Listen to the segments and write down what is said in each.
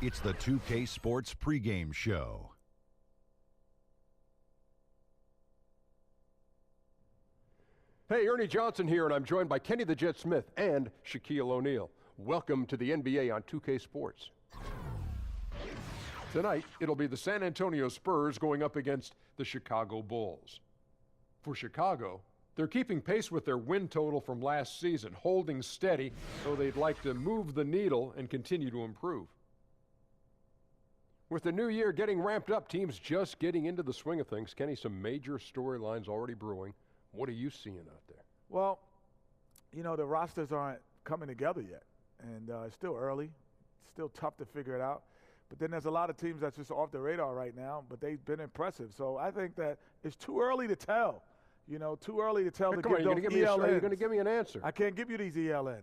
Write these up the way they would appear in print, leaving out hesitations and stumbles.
It's the 2K Sports pregame show. Hey, Ernie Johnson here, and I'm joined by Kenny the Jet Smith and Shaquille O'Neal. Welcome to the NBA on 2K Sports. Tonight, it'll be the San Antonio Spurs going up against the Chicago Bulls. For Chicago, they're keeping pace with their win total from last season, holding steady, though they'd like to move the needle and continue to improve. With the new year getting ramped up, teams just getting into the swing of things. Kenny, some major storylines already brewing. What are you seeing out there? Well, you know, the rosters aren't coming together yet, and it's still early. It's still tough to figure it out. But then there's a lot of teams that's just off the radar right now, but they've been impressive. So I think that it's too early to tell. You know, too early to tell. Hey, come on, you're going to give me an answer. I can't give you these ELNs,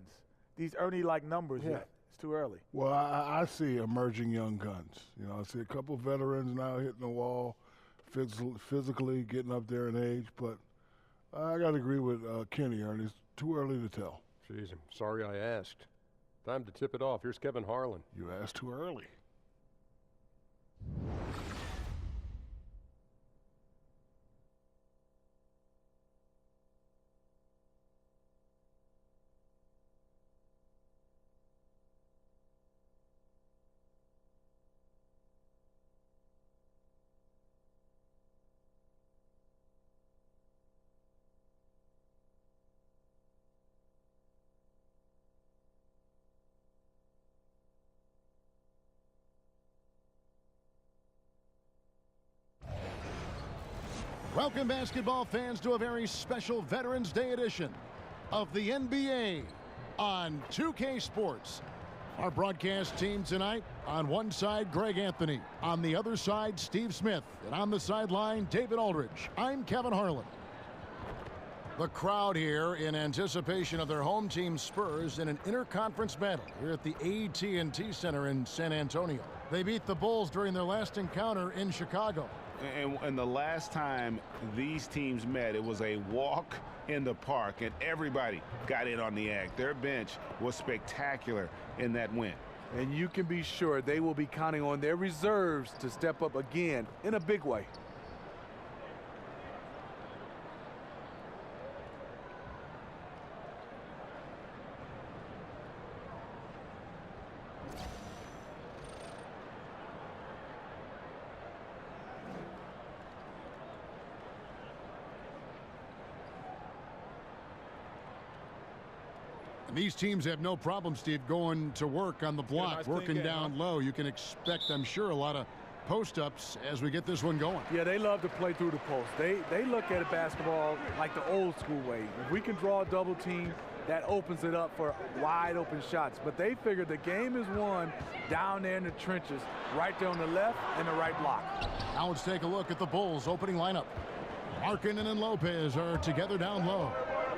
these Ernie-like numbers yet. It's too early. Well, I see emerging young guns. You know, I see a couple of veterans now hitting the wall, physically getting up there in age. But I got to agree with Kenny, Ernie. It's too early to tell. Jeez, I'm sorry I asked. Time to tip it off. Here's Kevin Harlan. You asked too early. Welcome, basketball fans, to a very special Veterans Day edition of the NBA on 2K Sports. Our broadcast team tonight, on one side, Greg Anthony. On the other side, Steve Smith. And on the sideline, David Aldridge. I'm Kevin Harlan. The crowd here in anticipation of their home team Spurs in an interconference battle here at the AT&TCenter in San Antonio. They beat the Bulls during their last encounter in Chicago. And the last time these teams met, it was a walk in the park, and everybody got in on the act. Their bench was spectacular in that win. And you can be sure they will be counting on their reserves to step up again in a big way. And these teams have no problem, Steve, going to work on the block, working down low. You can expect, I'm sure, a lot of post-ups as we get this one going. Yeah, they love to play through the post. They look at basketball like the old school way. If we can draw a double team, that opens it up for wide open shots. But they figure the game is won down there in the trenches, right there on the left and the right block. Now let's take a look at the Bulls' opening lineup. Markkanen and Lopez are together down low.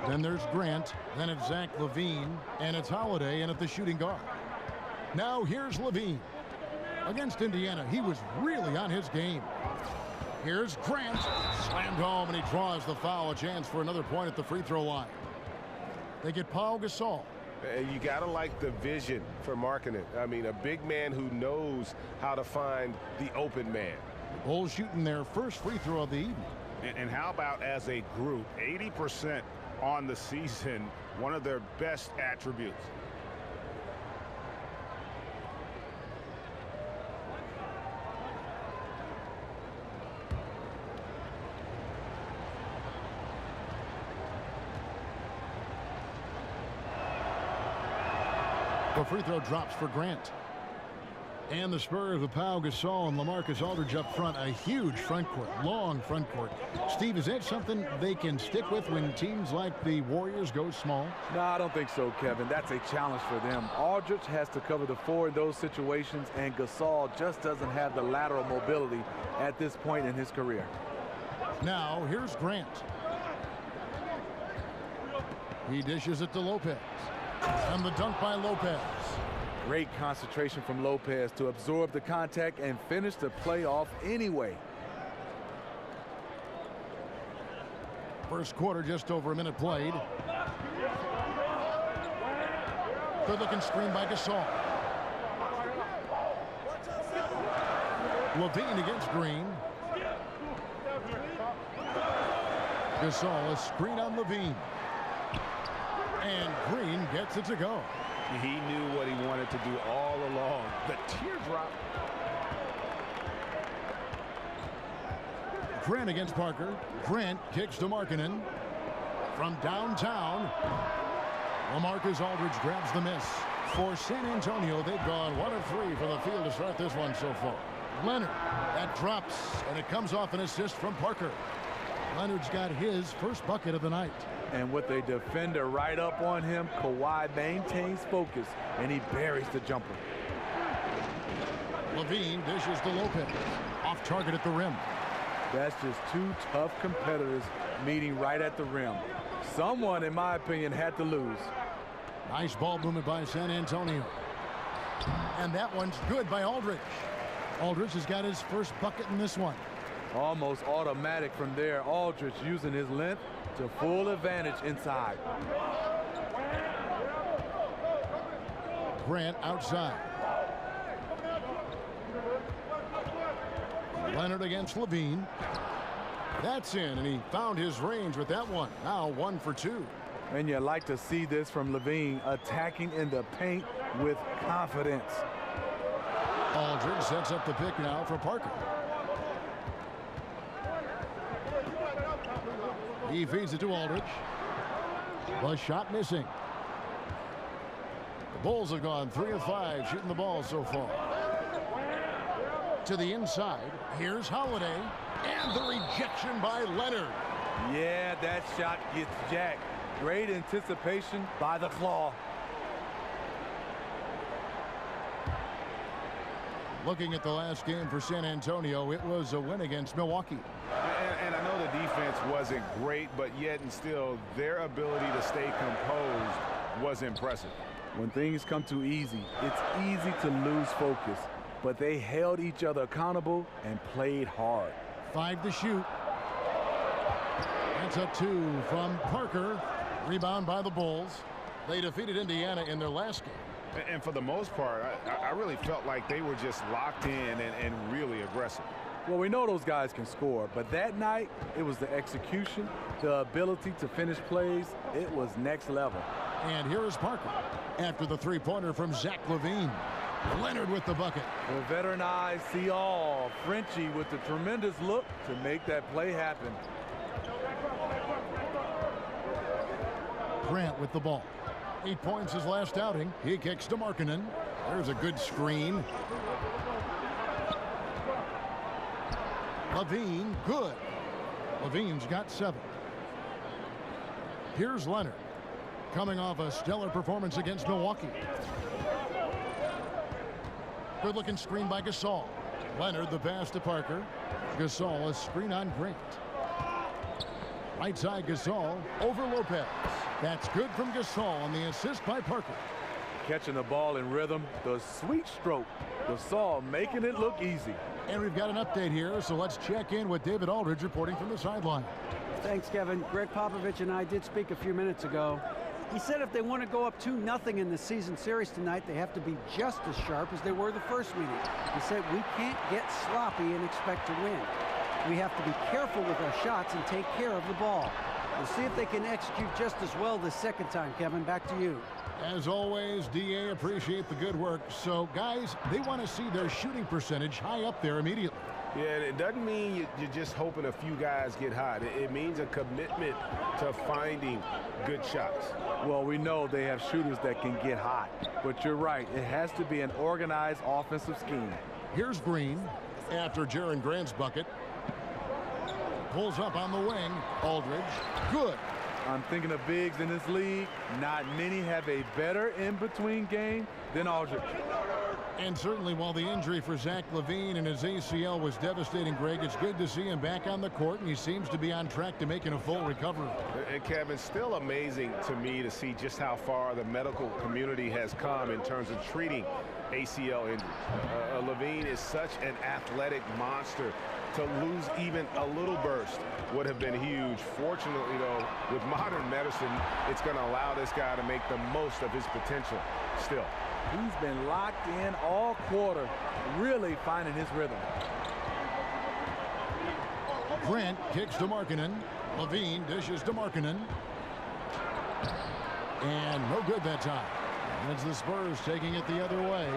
Then there's Grant, then it's Zach LaVine, and it's Holiday in at the shooting guard. Now here's LaVine. Against Indiana, he was really on his game. Here's Grant, slammed home, and he draws the foul. A chance for another point at the free throw line. They get Paul Gasol. You got to like the vision for Markkanen. I mean, a big man who knows how to find the open man. The Bulls shooting their first free throw of the evening. And how about as a group, 80% on the season, one of their best attributes. The free throw drops for Grant. And the Spurs with Pau Gasol and LaMarcus Aldridge up front. A huge front court, long front court. Steve, is that something they can stick with when teams like the Warriors go small? No, I don't think so, Kevin. That's a challenge for them. Aldridge has to cover the floor in those situations, and Gasol just doesn't have the lateral mobility at this point in his career. Now, here's Grant. He dishes it to Lopez. And the dunk by Lopez. Great concentration from Lopez to absorb the contact and finish the play off anyway. First quarter, just over a minute played. Good looking screen by Gasol. Levine against Green. Gasol, a screen on Levine. And Green gets it to go. He knew what he wanted to do all along. The teardrop. Grant against Parker. Grant kicks to Markkanen. From downtown, LaMarcus Aldridge grabs the miss. For San Antonio, they've gone 1 of 3 from the field to start this one so far. Leonard, that drops, and it comes off an assist from Parker. Leonard's got his first bucket of the night. And with a defender right up on him, Kawhi maintains focus, and he buries the jumper. Levine dishes to Lopez. Off target at the rim. That's just two tough competitors meeting right at the rim. Someone, in my opinion, had to lose. Nice ball movement by San Antonio. And that one's good by Aldridge. Aldridge has got his first bucket in this one. Almost automatic from there. Aldridge using his length to full advantage inside. Grant outside. Leonard against Levine. That's in, and he found his range with that one. Now 1 for 2. And you like to see this from Levine, attacking in the paint with confidence. Aldridge sets up the pick now for Parker. He feeds it to Aldridge. The shot missing. The Bulls have gone 3 of 5 shooting the ball so far. To the inside. Here's Holiday. And the rejection by Leonard. Yeah, that shot gets jacked. Great anticipation by the claw. Looking at the last game for San Antonio, it was a win against Milwaukee. And I know the defense wasn't great, but yet and still, their ability to stay composed was impressive. When things come too easy, it's easy to lose focus. But they held each other accountable and played hard. 5 to shoot. That's a 2 from Parker. Rebound by the Bulls. They defeated Indiana in their last game. And for the most part, I really felt like they were just locked in and really aggressive. Well, we know those guys can score, but that night, it was the execution, the ability to finish plays. It was next level. And here is Parker after the three-pointer from Zach LaVine. Leonard with the bucket. The veteran eyes see all. Frenchie with the tremendous look to make that play happen. Grant with the ball. 8 points his last outing. He kicks to Markkanen. There's a good screen. LaVine, good. LaVine's got 7. Here's Leonard, coming off a stellar performance against Milwaukee. Good-looking screen by Gasol. Leonard, the pass to Parker. Gasol, a screen on Grant. Right side, Gasol over Lopez. That's good from Gasol on the assist by Parker. Catching the ball in rhythm, the sweet stroke. Gasol making it look easy. And we've got an update here, so let's check in with David Aldridge reporting from the sideline. Thanks, Kevin. Greg Popovich and I did speak a few minutes ago. He said if they want to go up 2-0 in the season series tonight, they have to be just as sharp as they were the first meeting. He said we can't get sloppy and expect to win. We have to be careful with our shots and take care of the ball. We'll see if they can execute just as well this second time. Kevin, back to you. As always, DA, appreciate the good work. So, guys, they want to see their shooting percentage high up there immediately. Yeah, it doesn't mean you're just hoping a few guys get hot. It means a commitment to finding good shots. Well, we know they have shooters that can get hot. But you're right. It has to be an organized offensive scheme. Here's Green after Jaren Grant's bucket. Pulls up on the wing. Aldridge, good. I'm thinking of bigs in this league. Not many have a better in-between game than Aldridge. And certainly while the injury for Zach LaVine and his ACL was devastating, Greg, it's good to see him back on the court, and he seems to be on track to making a full recovery. And Kevin, still amazing to me to see just how far the medical community has come in terms of treating ACL injuries. LaVine is such an athletic monster. To lose even a little burst would have been huge. Fortunately, though, with modern medicine, it's going to allow this guy to make the most of his potential still. He's been locked in all quarter, really finding his rhythm. Grant kicks to Markkanen. Levine dishes to Markkanen. And no good that time. And it's the Spurs taking it the other way.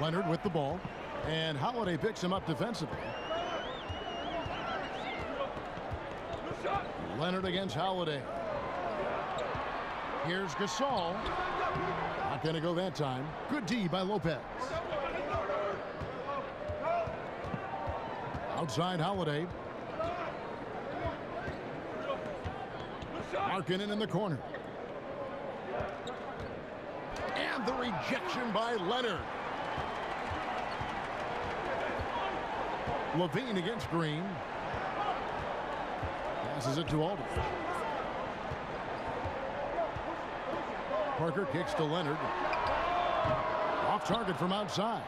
Leonard with the ball. And Holiday picks him up defensively. Leonard against Holiday. Here's Gasol. Not going to go that time. Good D by Lopez. Outside Holiday. Markkanen in the corner. And the rejection by Leonard. Levine against Green. Passes it to Aldridge. Parker kicks to Leonard. Off target from outside.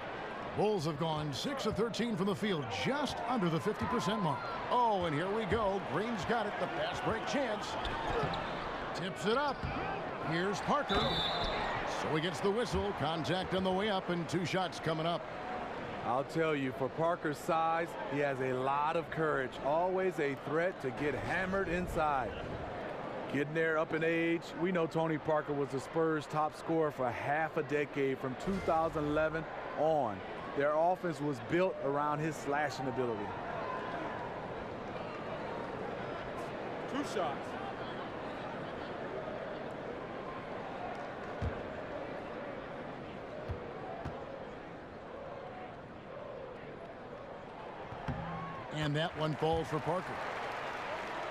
Bulls have gone 6 of 13 from the field, just under the 50% mark. Oh, and here we go. Green's got it. The fast break chance. Tips it up. Here's Parker. So he gets the whistle. Contact on the way up, and 2 shots coming up. I'll tell you, for Parker's size, he has a lot of courage. Always a threat to get hammered inside. Getting there up in age, we know Tony Parker was the Spurs' top scorer for half a decade from 2011 on. Their offense was built around his slashing ability. 2 shots. And that one falls for Parker.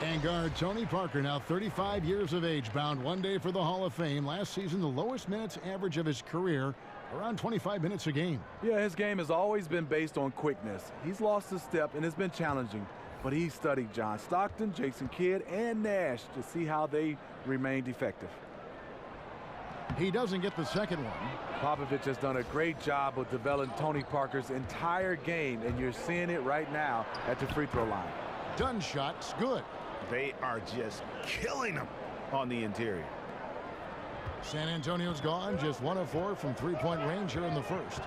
And guard Tony Parker, now 35 years of age, bound one day for the Hall of Fame. Last season, the lowest minutes average of his career, around 25 minutes a game. Yeah, his game has always been based on quickness. He's lost a step, and it's been challenging. But he studied John Stockton, Jason Kidd, and Nash to see how they remained effective. He doesn't get the second one. Popovich has done a great job of developing Tony Parker's entire game, and you're seeing it right now at the free throw line. Done shot's good. They are just killing them on the interior. San Antonio's gone just 1 of 4 from three-point range here in the first.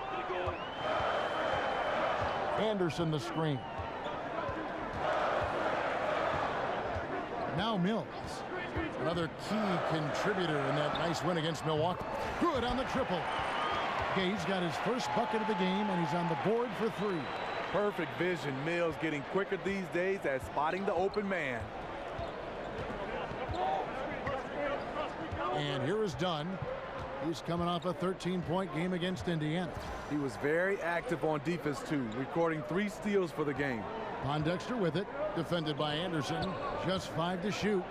Anderson the screen. Now Mills. Another key contributor in that nice win against Milwaukee. Good on the triple. Gay's got his first bucket of the game, and he's on the board for 3. Perfect vision. Mills getting quicker these days at spotting the open man. And here is Dunn. He's coming off a 13-point game against Indiana. He was very active on defense, too, recording 3 steals for the game. Pondexter with it, defended by Anderson. Just 5 to shoot.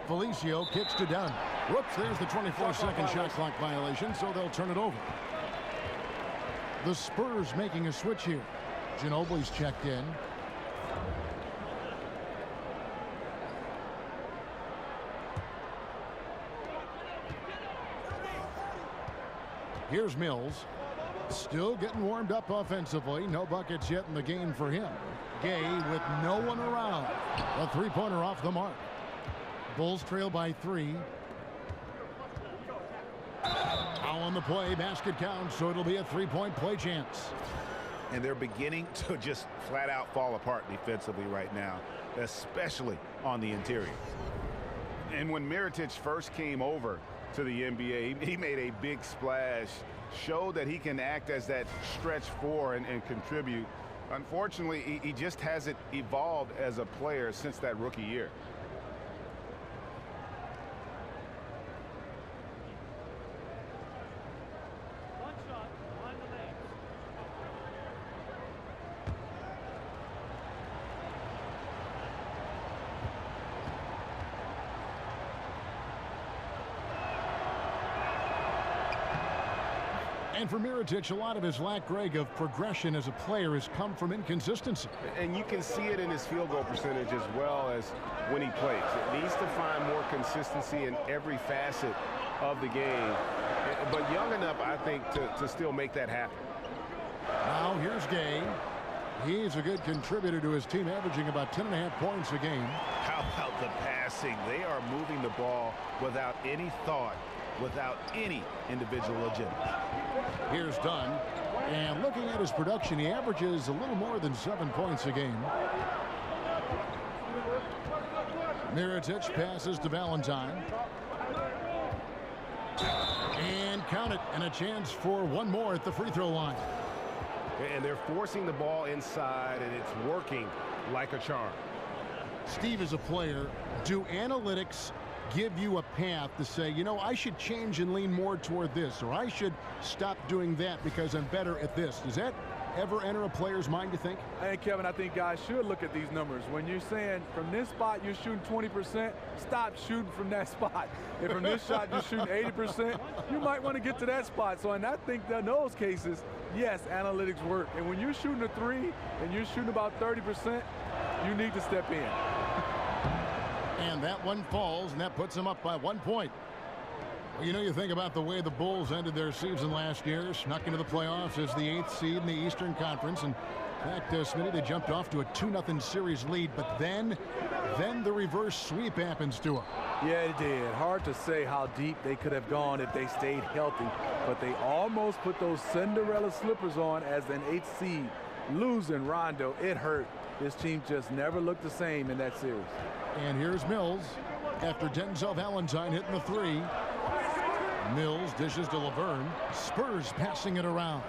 Felicio kicks to Dunn. Whoops, there's the 24-second shot clock violation, so they'll turn it over. The Spurs making a switch here. Ginobili's checked in. Here's Mills. Still getting warmed up offensively. No buckets yet in the game for him. Gay with no one around. A 3-pointer off the mark. Bulls trail by 3. Foul on the play. Basket counts, so it'll be a 3-point play chance. And they're beginning to just flat out fall apart defensively right now, especially on the interior. And when Mirotic first came over to the NBA, he made a big splash, showed that he can act as that stretch 4 and contribute. Unfortunately, he just hasn't evolved as a player since that rookie year. And for Mirotic, a lot of his lack, Greg, of progression as a player has come from inconsistency. And you can see it in his field goal percentage as well as when he plays. It needs to find more consistency in every facet of the game. But young enough, I think, to still make that happen. Now here's Gay. He's a good contributor to his team, averaging about 10.5 points a game. How about the passing? They are moving the ball without any thought, without any individual agenda. Here's Dunn. And looking at his production, he averages a little more than 7 points a game. Mirotic passes to Valentine. And count it, and a chance for one more at the free throw line. And they're forcing the ball inside, and it's working like a charm. Steve, as a player, do analytics give you a path to say, you know, I should change and lean more toward this, or I should stop doing that because I'm better at this? Does that ever enter a player's mind, you think? Hey, Kevin, I think guys should look at these numbers. When you're saying from this spot you're shooting 20%, stop shooting from that spot. If from this shot you're shooting 80%, you might want to get to that spot. So, and I think that in those cases, yes, analytics work. And when you're shooting a 3 and you're shooting about 30%, you need to step in. And that one falls, and that puts them up by 1 point. Well, you know, you think about the way the Bulls ended their season last year, snuck into the playoffs as the 8th seed in the Eastern Conference. And in fact, Smitty, they jumped off to a 2-0 series lead, but then the reverse sweep happens to them. Yeah, it did. Hard to say how deep they could have gone if they stayed healthy, but they almost put those Cinderella slippers on as an 8th seed. Losing Rondo, it hurt. This team just never looked the same in that series. And here's Mills after Denzel Valentine hitting the 3. Mills dishes to Laverne. Spurs passing it around.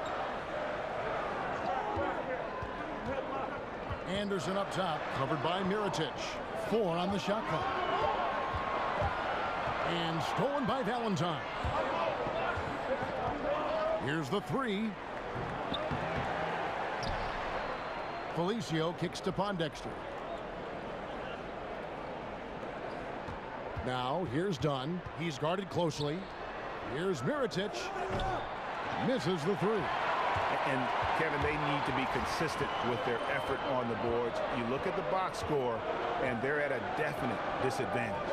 Anderson up top, covered by Mirotic. 4 on the shot clock. And stolen by Valentine. Here's the 3. Felicio kicks to Pondexter. Now, here's Dunn. He's guarded closely. Here's Mirotic. Misses the 3. And, Kevin, they need to be consistent with their effort on the boards. You look at the box score, and they're at a definite disadvantage.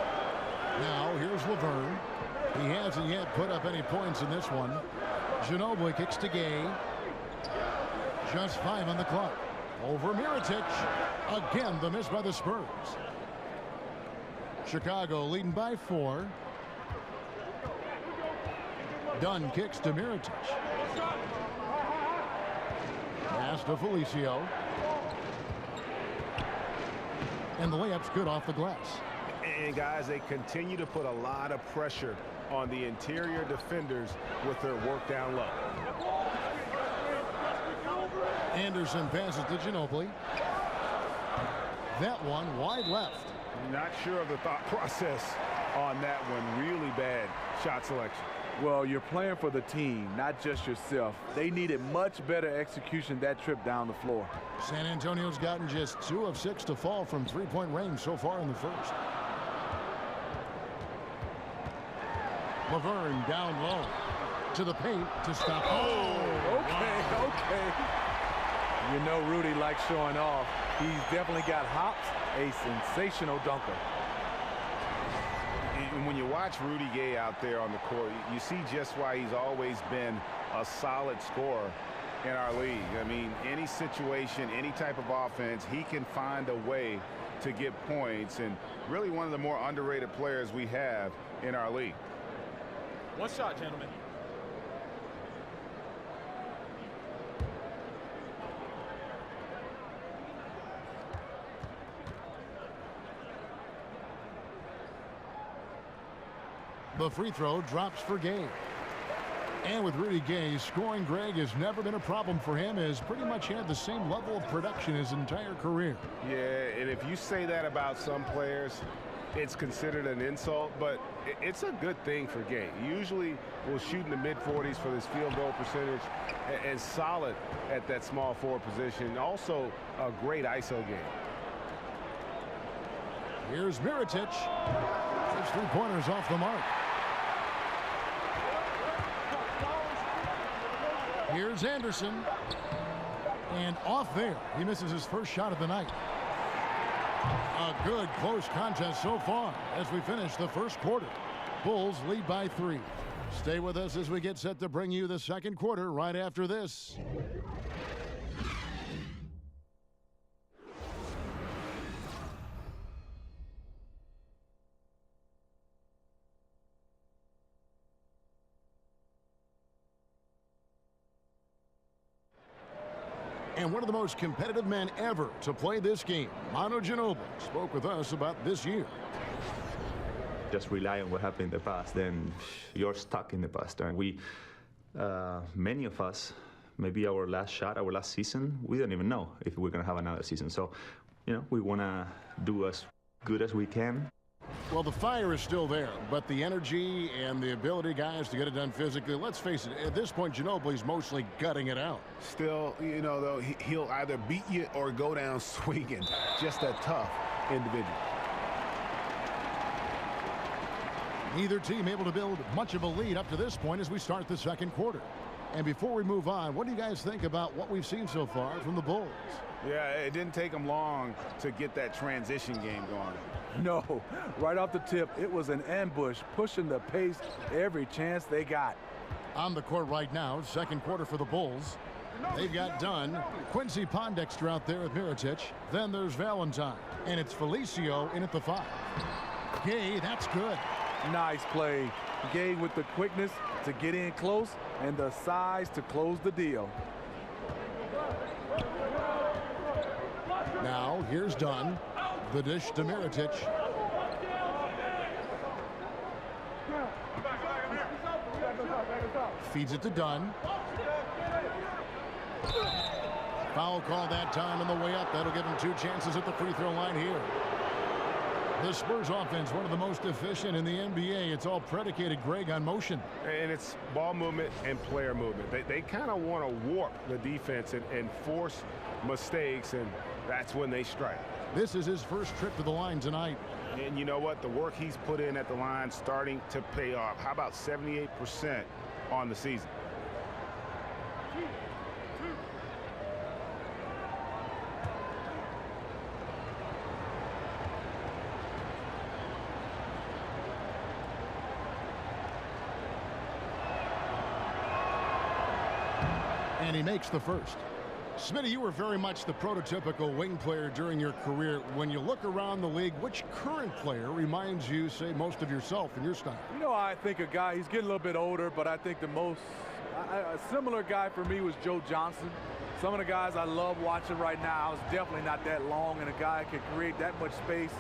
Now, here's Laverne. He hasn't yet put up any points in this one. Ginobili kicks to Gay. Just 5 on the clock. Over Mirotic. Again, the miss by the Spurs. Chicago leading by 4. Dunn kicks to Mirotic. Pass to Felicio. And the layup's good off the glass. And, guys, they continue to put a lot of pressure on the interior defenders with their work down low. Anderson passes to Ginobili. That one wide left. Not sure of the thought process on that one. Really bad shot selection. Well, you're playing for the team, not just yourself. They needed much better execution that trip down the floor. San Antonio's gotten just 2 of 6 to fall from 3-point range so far in the first. Laverne down low to the paint to stop. Oh, okay. You know Rudy likes showing off. He's definitely got hops, a sensational dunker. And when you watch Rudy Gay out there on the court, you see just why he's always been a solid scorer in our league. I mean, any situation, any type of offense, he can find a way to get points, and really one of the more underrated players we have in our league. One shot, gentlemen. The free throw drops for Gay. And with Rudy Gay, scoring, Greg, has never been a problem for him. Has pretty much had the same level of production his entire career. Yeah, and if you say that about some players, it's considered an insult, but it's a good thing for Gay. Usually will shoot in the mid-40s for this field goal percentage, and solid at that small forward position. Also a great ISO game. Here's Mirotic. His 3-pointers off the mark. Here's Anderson. And off there. He misses his first shot of the night. A good close contest so far as we finish the first quarter. Bulls lead by 3. Stay with us as we get set to bring you the second quarter right after this. and one of the most competitive men ever to play this game, Manu Ginobili, spoke with us about this year. Just rely on what happened in the past, then you're stuck in the past. And we, many of us, maybe our last shot, our last season, we don't even know if we're going to have another season. So, you know, we want to do as good as we can. Well, the fire is still there, but the energy and the ability, guys, to get it done physically, let's face it, at this point, Ginobili's mostly gutting it out. Still, you know, though, he'll either beat you or go down swinging. Just a tough individual. Neither team able to build much of a lead up to this point as we start the second quarter. And before we move on, what do you guys think about what we've seen so far from the Bulls? Yeah, it didn't take them long to get that transition game going. No, right off the tip, it was an ambush, pushing the pace every chance they got. On the court right now, second quarter for the Bulls. They've got Dunn, Quincy Pondexter out there with Mirotic. Then there's Valentine, and it's Felicio in at the 5. Gay, that's good. Nice play. Gay with the quickness to get in close and the size to close the deal. Now, here's Dunn. The dish to Mirotic. Feeds it to Dunn. Foul call that time on the way up. That'll give him 2 chances at the free throw line here. The Spurs offense, one of the most efficient in the NBA. It's all predicated, Greg, on motion. And it's ball movement and player movement. They kind of want to warp the defense and force mistakes, and that's when they strike. This is his first trip to the line tonight. And you know what? The work he's put in at the line starting to pay off. How about 78% on the season? And he makes the first. Smitty, you were very much the prototypical wing player during your career. When you look around the league, which current player reminds you, say, most of yourself and your style? You know, I think a guy, he's getting a little bit older, but I think the most, a similar guy for me was Joe Johnson. Some of the guys I love watching right now is definitely not that long, and a guy can create that much space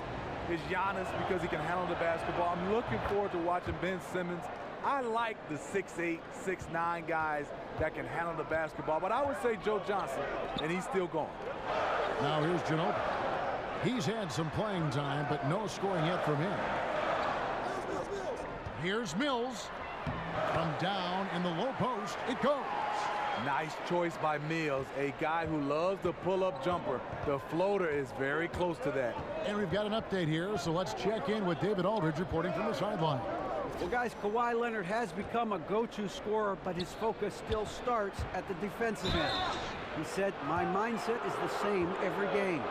is Giannis because he can handle the basketball. I'm looking forward to watching Ben Simmons. I like the 6'8", 6'9" guys that can handle the basketball, but I would say Joe Johnson, and he's still going. Now here's Ginobili. He's had some playing time, but no scoring yet from him. Here's Mills. From down in the low post, it goes. Nice choice by Mills, a guy who loves the pull-up jumper. The floater is very close to that. And we've got an update here, so let's check in with David Aldridge reporting from the sideline. Well, guys, Kawhi Leonard has become a go-to scorer, but his focus still starts at the defensive end. He said, my mindset is the same every game.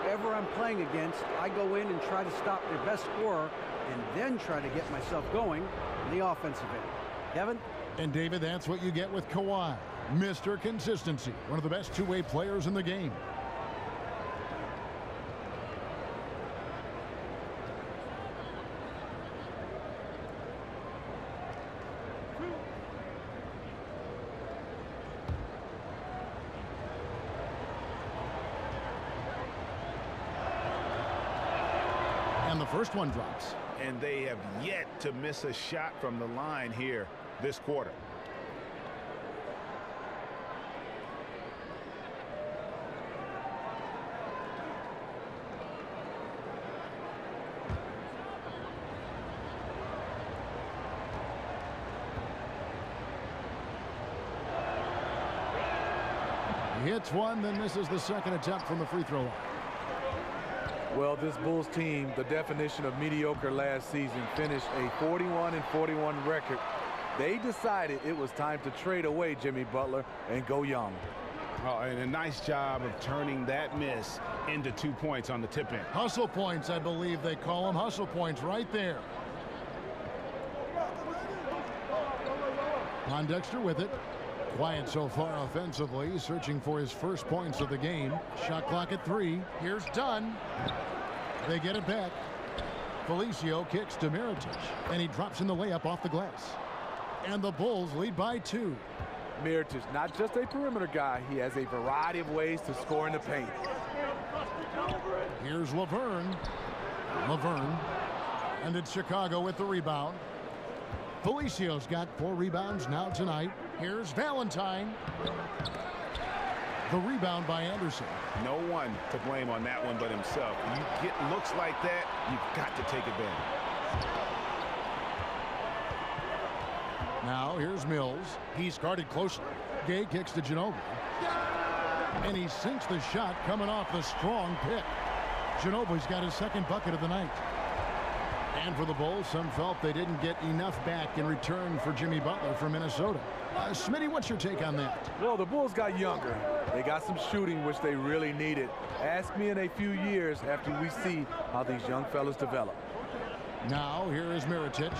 Whoever I'm playing against, I go in and try to stop their best scorer and then try to get myself going in the offensive end. Kevin? And David, that's what you get with Kawhi. Mr. Consistency, one of the best two-way players in the game. And the first one drops. And they have yet to miss a shot from the line here this quarter. He hits one, then misses the second attempt from the free throw line. Well, this Bulls team, the definition of mediocre last season, finished a 41-41 record. They decided it was time to trade away Jimmy Butler and go young. Oh, and a nice job of turning that miss into 2 points on the tip in. Hustle points, I believe they call them. Hustle points right there. Pondexter with it. Quiet so far offensively, searching for his first points of the game. Shot clock at 3. Here's Dunn. They get it back. Felicio kicks to Mirotic, and he drops in the layup off the glass. And the Bulls lead by 2. Miritich, not just a perimeter guy, he has a variety of ways to score in the paint. Here's Laverne. And it's Chicago with the rebound. Felicio's got 4 rebounds now tonight. Here's Valentine. The rebound by Anderson. No one to blame on that one but himself. When you get looks like that, you've got to take advantage. Now here's Mills. He's guarded closely. Gay kicks to Ginobili. And he sinks the shot coming off the strong pick. Ginobili's got his 2nd bucket of the night. And for the Bulls, some felt they didn't get enough back in return for Jimmy Butler from Minnesota. Smitty, what's your take on that? Well, the Bulls got younger. They got some shooting, which they really needed. Ask me in a few years after we see how these young fellas develop. Now, here is Miritich.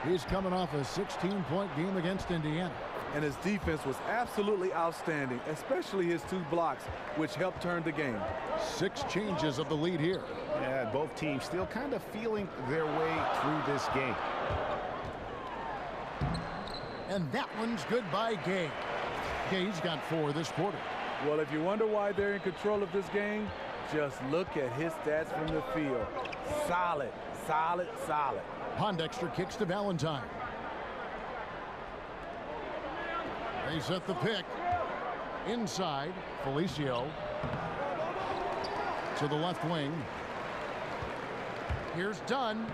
He's coming off a 16-point game against Indiana. And his defense was absolutely outstanding, especially his 2 blocks, which helped turn the game. 6 changes of the lead here. Yeah, both teams still kind of feeling their way through this game. And that one's good by Gay. Gay's got 4 this quarter. Well, if you wonder why they're in control of this game, just look at his stats from the field. Solid, solid, solid. Pondexter kicks to Valentine. They set the pick. Inside, Felicio. To the left wing. Here's Dunn.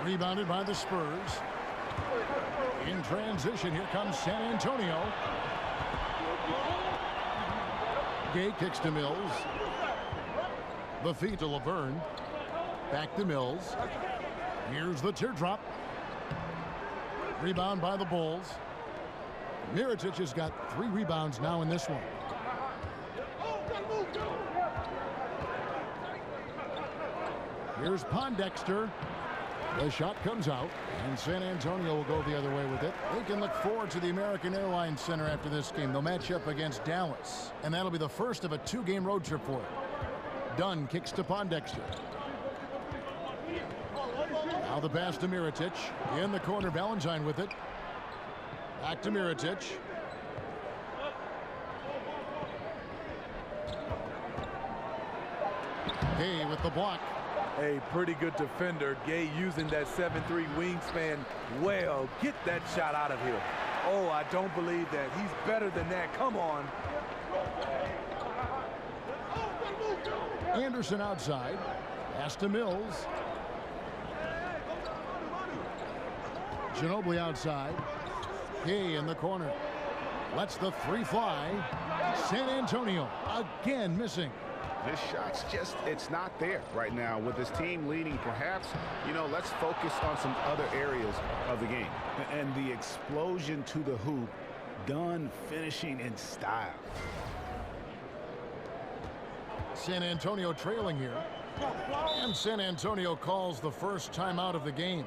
Rebounded by the Spurs. In transition, here comes San Antonio. Gay kicks to Mills. The feed to Laverne. Back to Mills. Here's the teardrop. Rebound by the Bulls. Miritich has got 3 rebounds now in this one. Here's Pondexter. The shot comes out, and San Antonio will go the other way with it. They can look forward to the American Airlines Center after this game. They'll match up against Dallas, and that'll be the first of a 2-game road trip for it. Dunn kicks to Pondexter. Now the pass to Miritich. In the corner, Valentine with it. Back to Miritich. Gay with the block. A pretty good defender. Gay using that 7'3" wingspan well. Get that shot out of here. Oh, I don't believe that. He's better than that. Come on. Anderson outside. Pass to Mills. Ginobili outside. Gay in the corner. Lets the 3 fly. San Antonio again missing. This shot's just, it's not there right now. With this team leading, perhaps, let's focus on some other areas of the game. And the explosion to the hoop, Dunn finishing in style. San Antonio trailing here. And San Antonio calls the first timeout of the game.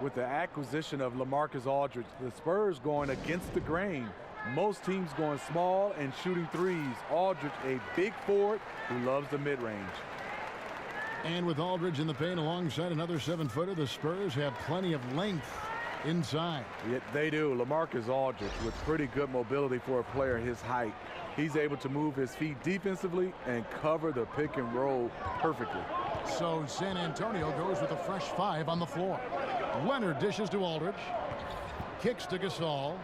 With the acquisition of LaMarcus Aldridge, the Spurs going against the grain. Most teams going small and shooting threes. Aldridge, a big forward who loves the mid-range. And with Aldridge in the paint alongside another 7-footer, the Spurs have plenty of length inside. Yeah, they do. LaMarcus Aldridge with pretty good mobility for a player his height. He's able to move his feet defensively and cover the pick and roll perfectly. So San Antonio goes with a fresh 5 on the floor. Leonard dishes to Aldridge. Kicks to Gasol.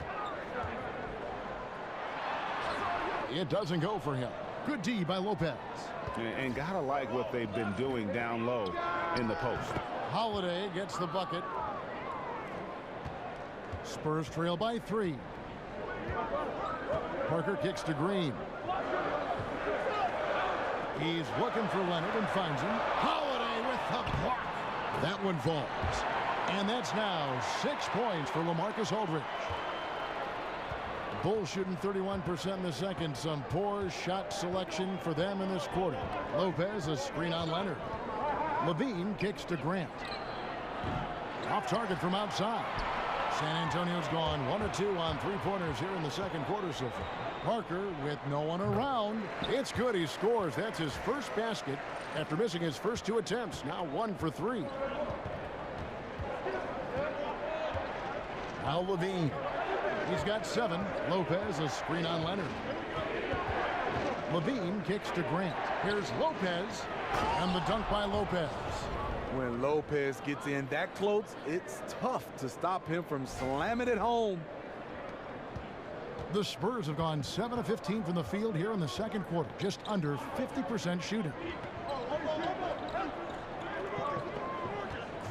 It doesn't go for him. Good D by Lopez. And gotta like what they've been doing down low in the post. Holiday gets the bucket. Spurs trail by 3. Parker kicks to Green. He's looking for Leonard and finds him. Holiday with the block. That one falls. And that's now 6 points for LaMarcus Aldridge. Bulls shooting 31% in the second. Some poor shot selection for them in this quarter. Lopez, a screen on Leonard. Levine kicks to Grant. Off target from outside. San Antonio's gone 1 or 2 on 3-pointers here in the second quarter so far. Parker with no one around. It's good. He scores. That's his first basket after missing his first 2 attempts. Now 1 for 3. Now Levine. He's got 7. Lopez, a screen on Leonard. Levine kicks to Grant. Here's Lopez, and the dunk by Lopez. When Lopez gets in that close, it's tough to stop him from slamming it home. The Spurs have gone 7 of 15 from the field here in the second quarter, just under 50% shooting.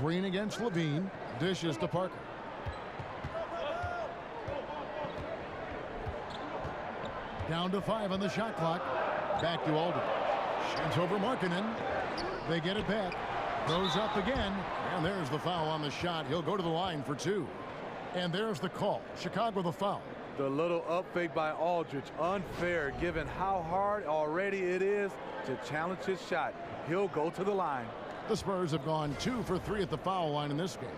Green against Levine, dishes to Parker. Down to 5 on the shot clock. Back to Aldridge. Shoots over Markkanen. They get it back. Goes up again. And there's the foul on the shot. He'll go to the line for 2. And there's the call. Chicago the foul. The little up fake by Aldridge. Unfair given how hard already it is to challenge his shot. He'll go to the line. The Spurs have gone 2 for 3 at the foul line in this game.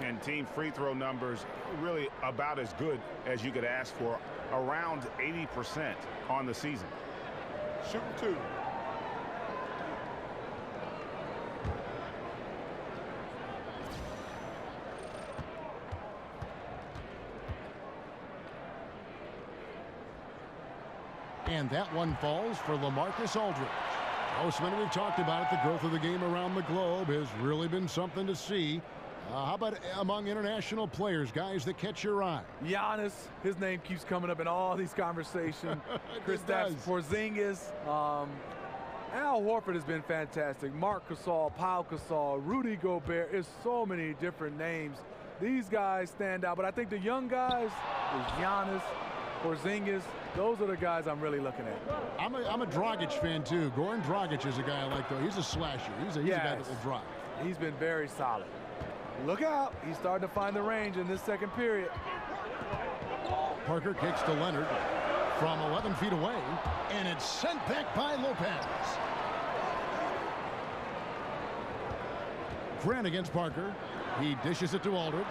And team free throw numbers really about as good as you could ask for. Around 80% on the season. Shooting 2. And that one falls for LaMarcus Aldridge. Most we've talked about it. The growth of the game around the globe has really been something to see. How about among international players, guys that catch your eye? Giannis, his name keeps coming up in all these conversations. Kristaps Porzingis. Al Horford has been fantastic. Marc Gasol, Pau Gasol, Rudy Gobert. There's so many different names. These guys stand out, but I think the young guys is Giannis, Porzingis. Those are the guys I'm really looking at. I'm a Dragic fan too. Goran Dragic is a guy I like though. He's a slasher. He's a guy that will drive. He's been very solid. Look out. He's starting to find the range in this second period. Parker kicks to Leonard from 11 feet away, and it's sent back by Lopez. Grant against Parker. He dishes it to Aldridge.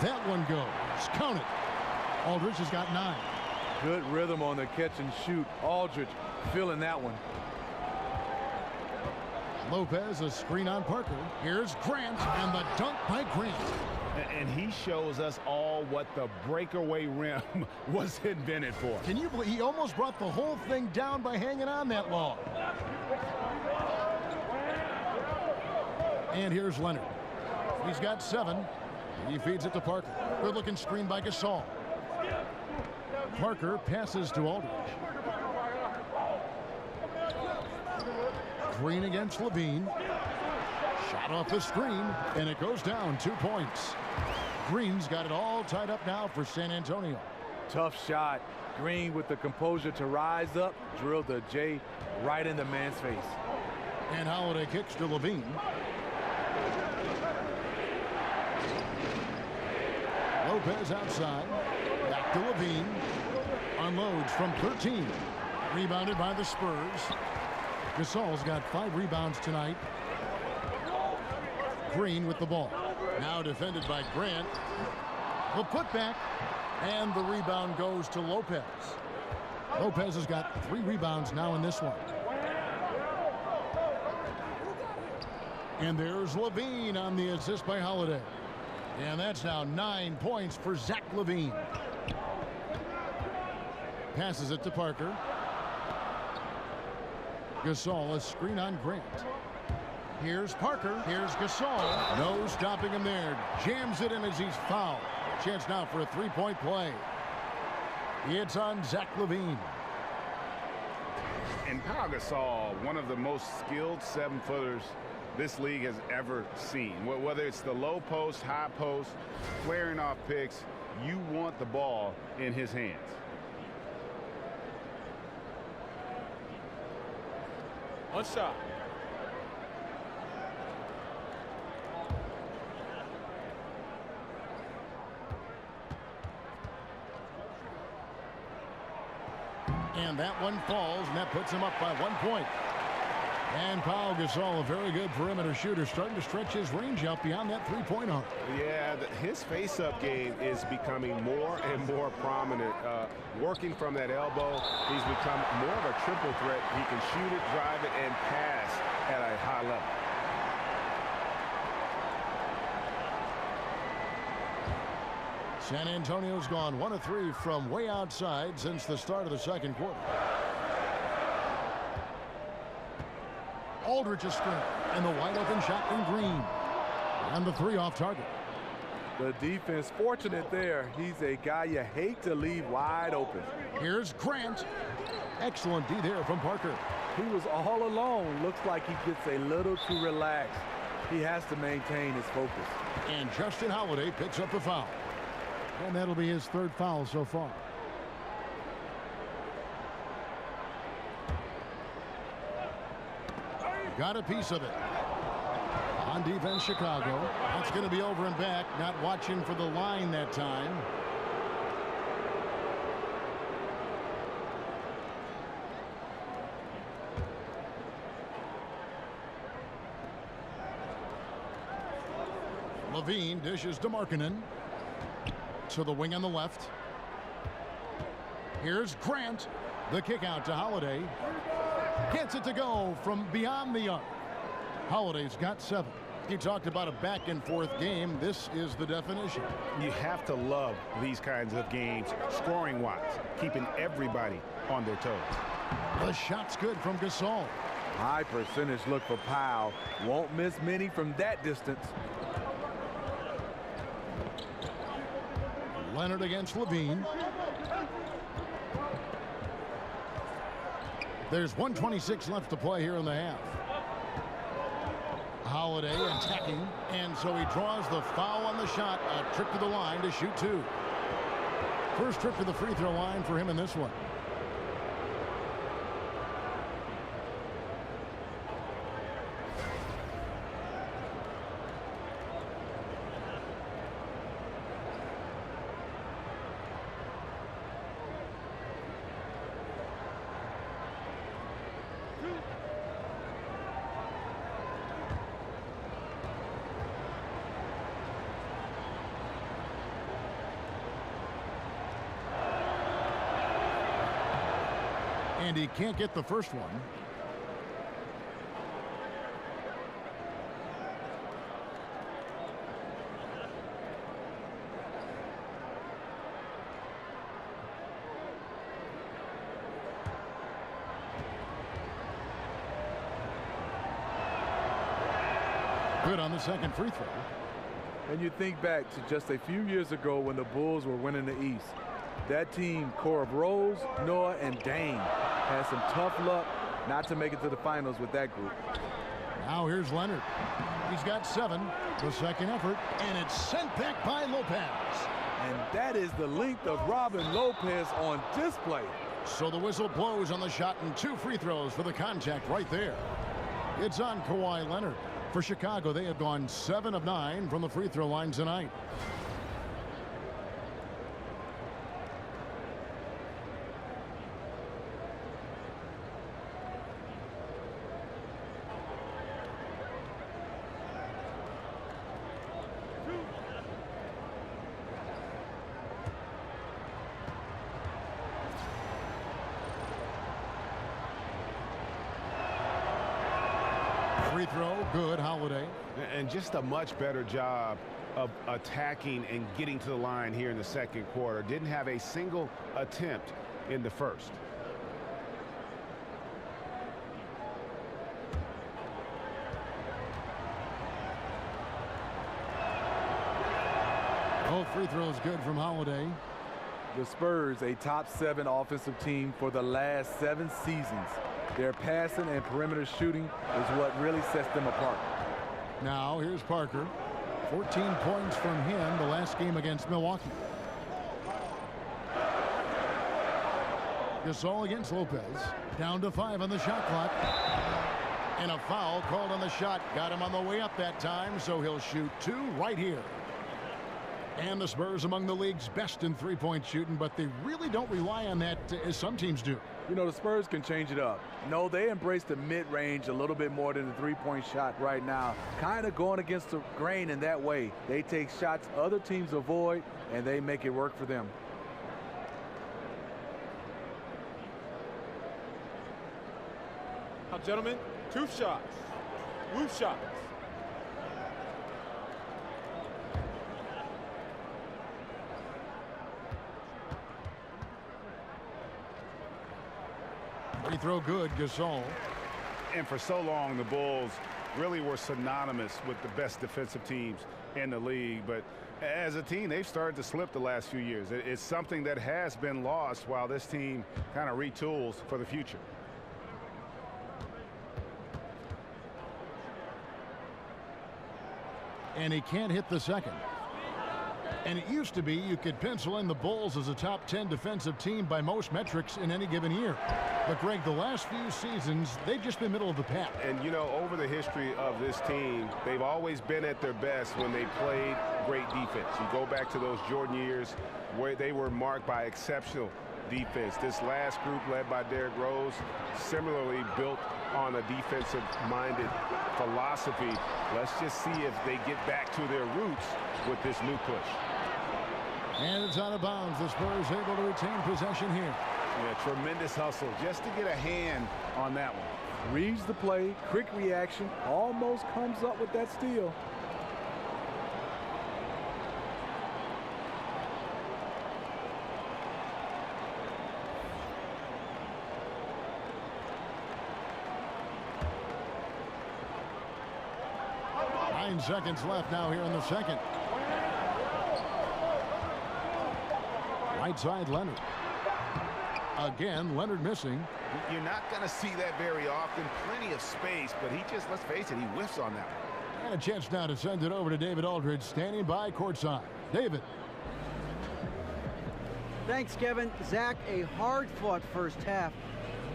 That one goes. Count it. Aldridge has got 9. Good rhythm on the catch and shoot. Aldridge feeling that one. Lopez, a screen on Parker. Here's Grant, and the dunk by Grant. And he shows us all what the breakaway rim was invented for. Can you believe he almost brought the whole thing down by hanging on that long? And here's Leonard. He's got 7. He feeds it to Parker. Good looking screen by Gasol. Parker passes to Aldridge. Green against Levine. Shot off the screen, and it goes down 2 points. Green's got it all tied up now for San Antonio. Tough shot. Green with the composure to rise up. Drilled the J right in the man's face. And Holiday kicks to Levine. Lopez outside. Back to Levine. Unloads from 13. Rebounded by the Spurs. Gasol's got 5 rebounds tonight. Green with the ball. Now defended by Grant. The putback. And the rebound goes to Lopez. Lopez has got 3 rebounds now in this one. And there's Levine on the assist by Holiday. And that's now 9 points for Zach Levine. Passes it to Parker. Gasol, a screen on Grant. Here's Parker. Here's Gasol. No stopping him there. Jams it in as he's fouled. Chance now for a 3-point play. It's on Zach Levine. And Pau Gasol, one of the most skilled 7-footers this league has ever seen. Whether it's the low post, high post, flaring off picks, you want the ball in his hands. One shot. And that one falls, and that puts him up by 1 point. And Pau Gasol, a very good perimeter shooter, starting to stretch his range out beyond that 3-point arc. Yeah, his face-up game is becoming more and more prominent. Working from that elbow, he's become more of a triple threat. He can shoot it, drive it, and pass at a high level. San Antonio's gone 1 of 3 from way outside since the start of the second quarter. Aldridge is straight, and the wide open shot from Green. And the 3 off target. The defense fortunate there. He's a guy you hate to leave wide open. Here's Grant. Excellent D there from Parker. He was all alone. Looks like he gets a little too relaxed. He has to maintain his focus. And Justin Holiday picks up the foul. And that'll be his 3rd foul so far. Got a piece of it. On defense, Chicago. That's going to be over and back. Not watching for the line that time. Levine dishes to Markkanen. To the wing on the left. Here's Grant. The kick out to Holiday. Gets it to go from beyond the arc. Holiday's got 7. He talked about a back and forth game. This is the definition. You have to love these kinds of games, scoring-wise, keeping everybody on their toes. The shot's good from Gasol. High percentage look for Powell. Won't miss many from that distance. Leonard against Levine. There's 1:26 left to play here in the half. Holiday attacking, and so he draws the foul on the shot. A trip to the line to shoot 2. First trip to the free throw line for him in this one. And he can't get the first one. Good on the second free throw. And you think back to just a few years ago when the Bulls were winning the East. That team, core of Rose, Noah, and Dame, had some tough luck not to make it to the finals with that group. Now here's Leonard. He's got 7. The second effort, and it's sent back by Lopez. And that is the length of Robin Lopez on display. So the whistle blows on the shot, and 2 free throws for the contact right there. It's on Kawhi Leonard. For Chicago, they have gone 7 of 9 from the free throw line tonight. Free throw, good, Holiday. And just a much better job of attacking and getting to the line here in the second quarter. Didn't have a single attempt in the first. Both free throws good from Holiday. The Spurs, a top 7 offensive team for the last 7 seasons. Their passing and perimeter shooting is what really sets them apart. Now here's Parker. 14 points from him the last game against Milwaukee. Gasol against Lopez. Down to 5 on the shot clock. And a foul called on the shot. Got him on the way up that time, so he'll shoot 2 right here. And the Spurs among the league's best in three-point shooting, but they really don't rely on that as some teams do. You know, the Spurs can change it up. No, they embrace the mid-range a little bit more than the three-point shot right now. Kind of going against the grain in that way. They take shots other teams avoid, and they make it work for them. Now, gentlemen, 2 shots. 2 shots. Free throw good, Gasol. And for so long, the Bulls really were synonymous with the best defensive teams in the league. But as a team, they've started to slip the last few years. It's something that has been lost while this team kind of retools for the future. And he can't hit the second. And it used to be you could pencil in the Bulls as a top 10 defensive team by most metrics in any given year. But, Greg, the last few seasons, they've just been middle of the pack. And, you know, over the history of this team, they've always been at their best when they played great defense. You go back to those Jordan years where they were marked by exceptional defense. This last group, led by Derrick Rose, similarly built on a defensive-minded philosophy. Let's just see if they get back to their roots with this new push. And it's out of bounds. The Spurs able to retain possession here. Yeah, tremendous hustle just to get a hand on that one. Reads the play, quick reaction, almost comes up with that steal. Nine seconds left now here in the second. Right side, Leonard. Again, Leonard missing. You're not going to see that very often. Plenty of space, but he just, let's face it, he whiffs on that one. And a chance now to send it over to David Aldridge, standing by courtside. David. Thanks, Kevin. Zach, a hard-fought first half.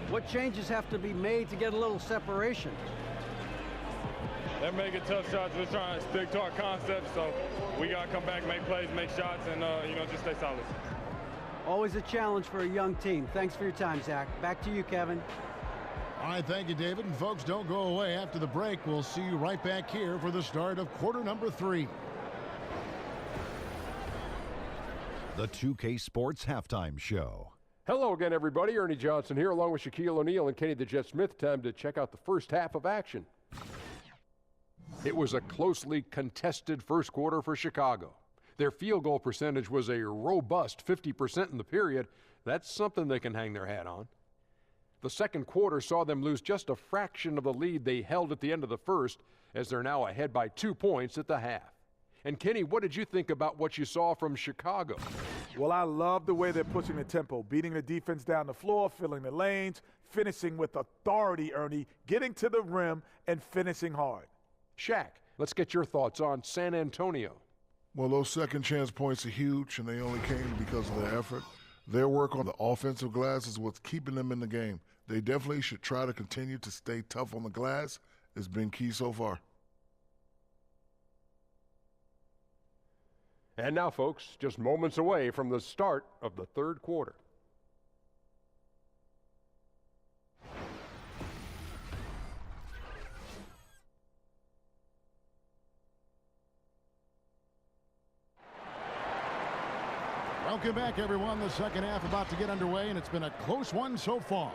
What changes have to be made to get a little separation? They're making tough shots. We're trying to stick to our concept, so we got to come back, make plays, make shots, and, just stay solid. Always a challenge for a young team. Thanks for your time, Zach. Back to you, Kevin. All right, thank you, David. And folks, don't go away after the break. We'll see you right back here for the start of quarter number 3. The 2K Sports Halftime Show. Hello again, everybody. Ernie Johnson here, along with Shaquille O'Neal and Kenny the Jet Smith. Time to check out the first half of action. It was a closely contested first quarter for Chicago. Their field goal percentage was a robust 50% in the period. That's something they can hang their hat on. The second quarter saw them lose just a fraction of the lead they held at the end of the first, as they're now ahead by 2 points at the half. And Kenny, what did you think about what you saw from Chicago? Well, I love the way they're pushing the tempo, beating the defense down the floor, filling the lanes, finishing with authority, Ernie, getting to the rim and finishing hard. Shaq, let's get your thoughts on San Antonio. Well, those second chance points are huge, and they only came because of their effort. Their work on the offensive glass is what's keeping them in the game. They definitely should try to continue to stay tough on the glass. It's been key so far. And now, folks, just moments away from the start of the third quarter. Welcome back, everyone. The second half about to get underway, and it's been a close one so far.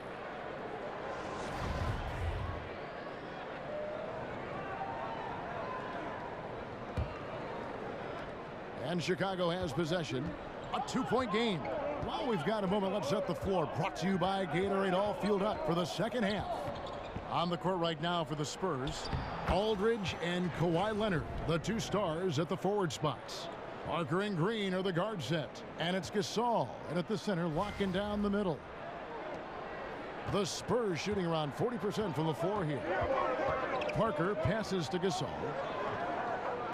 And Chicago has possession. A 2-point game. While we've got a moment, let's set the floor. Brought to you by Gatorade, all fueled up for the second half. On the court right now for the Spurs, Aldridge and Kawhi Leonard, the two stars at the forward spots. Parker and Green are the guard set. And it's Gasol, and at the center, locking down the middle. The Spurs shooting around 40% from the floor here. Parker passes to Gasol.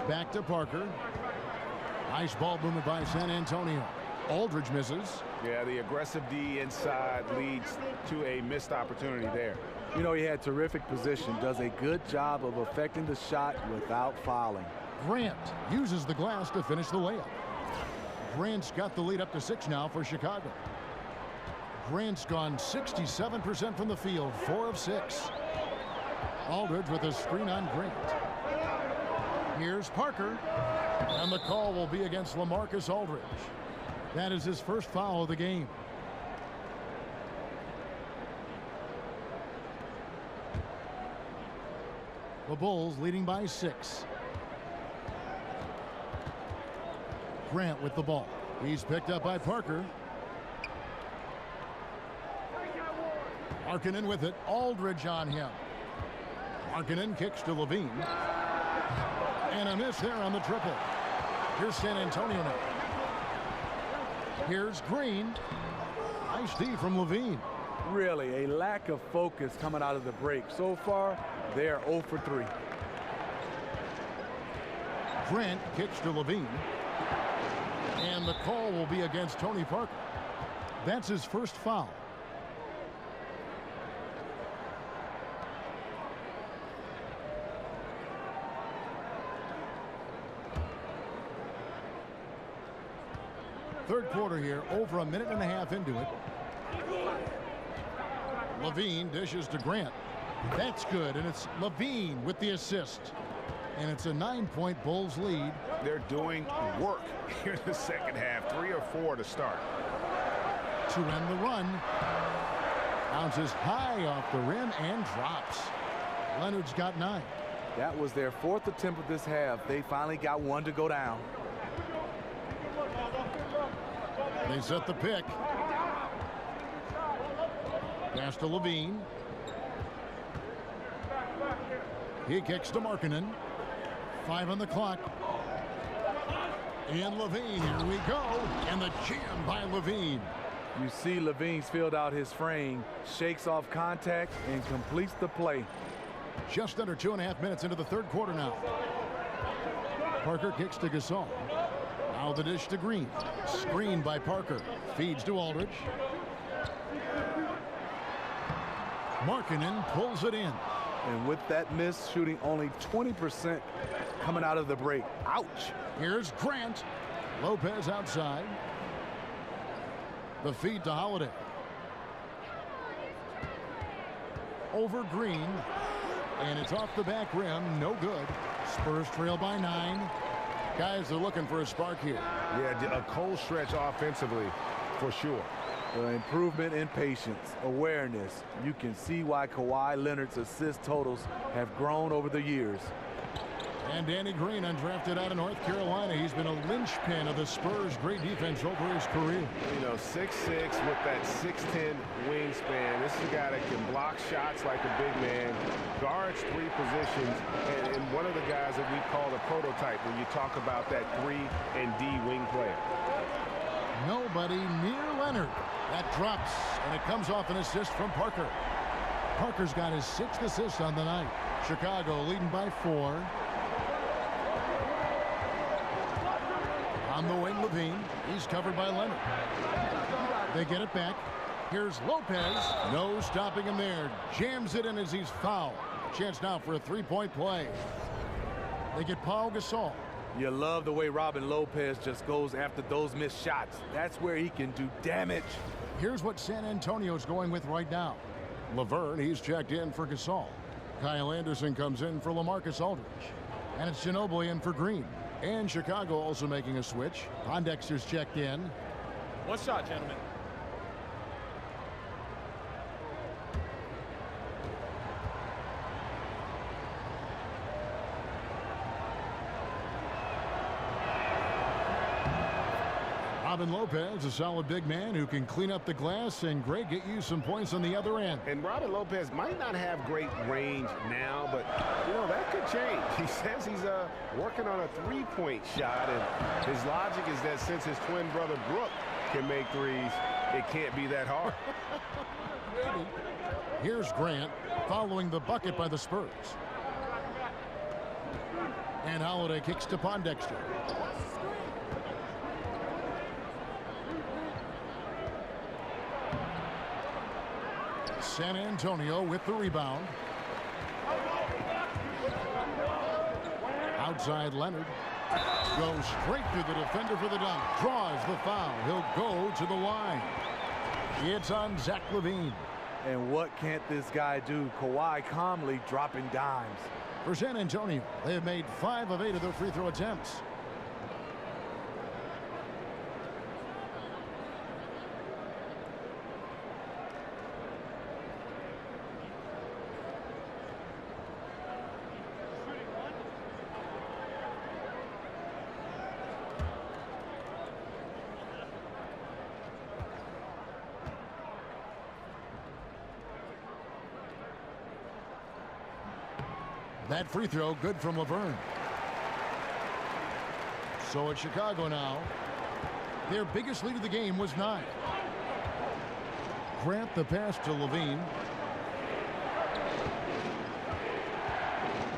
Back to Parker. Nice ball movement by San Antonio. Aldridge misses. Yeah, the aggressive D inside leads to a missed opportunity there. You know, he had terrific position, does a good job of affecting the shot without fouling. Grant uses the glass to finish the layup. Grant's got the lead up to 6 now for Chicago. Grant's gone 67% from the field, 4 of 6. Aldridge with a screen on Grant. Here's Parker. And the call will be against LaMarcus Aldridge. That is his first foul of the game. The Bulls leading by 6. Grant with the ball. He's picked up by Parker. Markkanen with it. Aldridge on him. Markkanen kicks to Levine. And a miss there on the triple. Here's San Antonio now. Here's Green. Nice D from Levine. Really, a lack of focus coming out of the break. So far, they're 0 for 3. Grant kicks to Levine. And the call will be against Tony Parker. That's his first foul. Third quarter here, over a minute and a half into it. Levine dishes to Grant. That's good, and it's Levine with the assist. And it's a 9-point Bulls lead. They're doing work here in the second half. 3 or 4 to start. To end the run. Bounces high off the rim and drops. Leonard's got 9. That was their 4th attempt of this half. They finally got one to go down. They set the pick. Pass to Levine. He kicks to Markkanen. 5 on the clock. And Levine, here we go. And the jam by Levine. You see Levine's filled out his frame, shakes off contact, and completes the play. Just under 2.5 minutes into the third quarter now. Parker kicks to Gasol. Now the dish to Green. Screen by Parker. Feeds to Aldridge. Markkanen pulls it in. And with that miss, shooting only 20% coming out of the break. Ouch. Here's Grant. Lopez outside. The feed to Holiday. Over Green. And it's off the back rim. No good. Spurs trail by 9. Guys are looking for a spark here. Yeah, a cold stretch offensively for sure. Improvement in patience, awareness. You can see why Kawhi Leonard's assist totals have grown over the years. And Danny Green, undrafted out of North Carolina. He's been a linchpin of the Spurs' great defense over his career. You know, 6'6" with that 6'10" wingspan. This is a guy that can block shots like a big man, guards 3 positions, and one of the guys that we call the prototype when you talk about that 3 and D wing player. Nobody near Leonard. That drops, and it comes off an assist from Parker. Parker's got his 6th assist on the night. Chicago leading by 4. On the wing, Levine. He's covered by Leonard. They get it back. Here's Lopez. No stopping him there. Jams it in as he's fouled. Chance now for a 3-point play. They get Paul Gasol. You love the way Robin Lopez just goes after those missed shots. That's where he can do damage. Here's what San Antonio's going with right now. Laverne, he's checked in for Gasol. Kyle Anderson comes in for LaMarcus Aldridge. And it's Ginobili in for Green. And Chicago also making a switch. Pondexter's checked in. One shot, gentlemen. Robin Lopez, a solid big man who can clean up the glass and, Greg, get you some points on the other end. And Robin Lopez might not have great range now, but, you know, that could change. He says he's working on a 3-point shot, and his logic is that since his twin brother Brooke can make threes, it can't be that hard. Here's Grant following the bucket by the Spurs. And Holiday kicks to Pondexter. San Antonio with the rebound. Outside Leonard. Goes straight through the defender for the dunk. Draws the foul. He'll go to the line. It's on Zach LaVine. And what can't this guy do? Kawhi calmly dropping dimes. For San Antonio, they have made 5 of 8 of their free throw attempts. That free throw good from Laverne. So it's Chicago now. Their biggest lead of the game was 9. Grant the pass to Levine.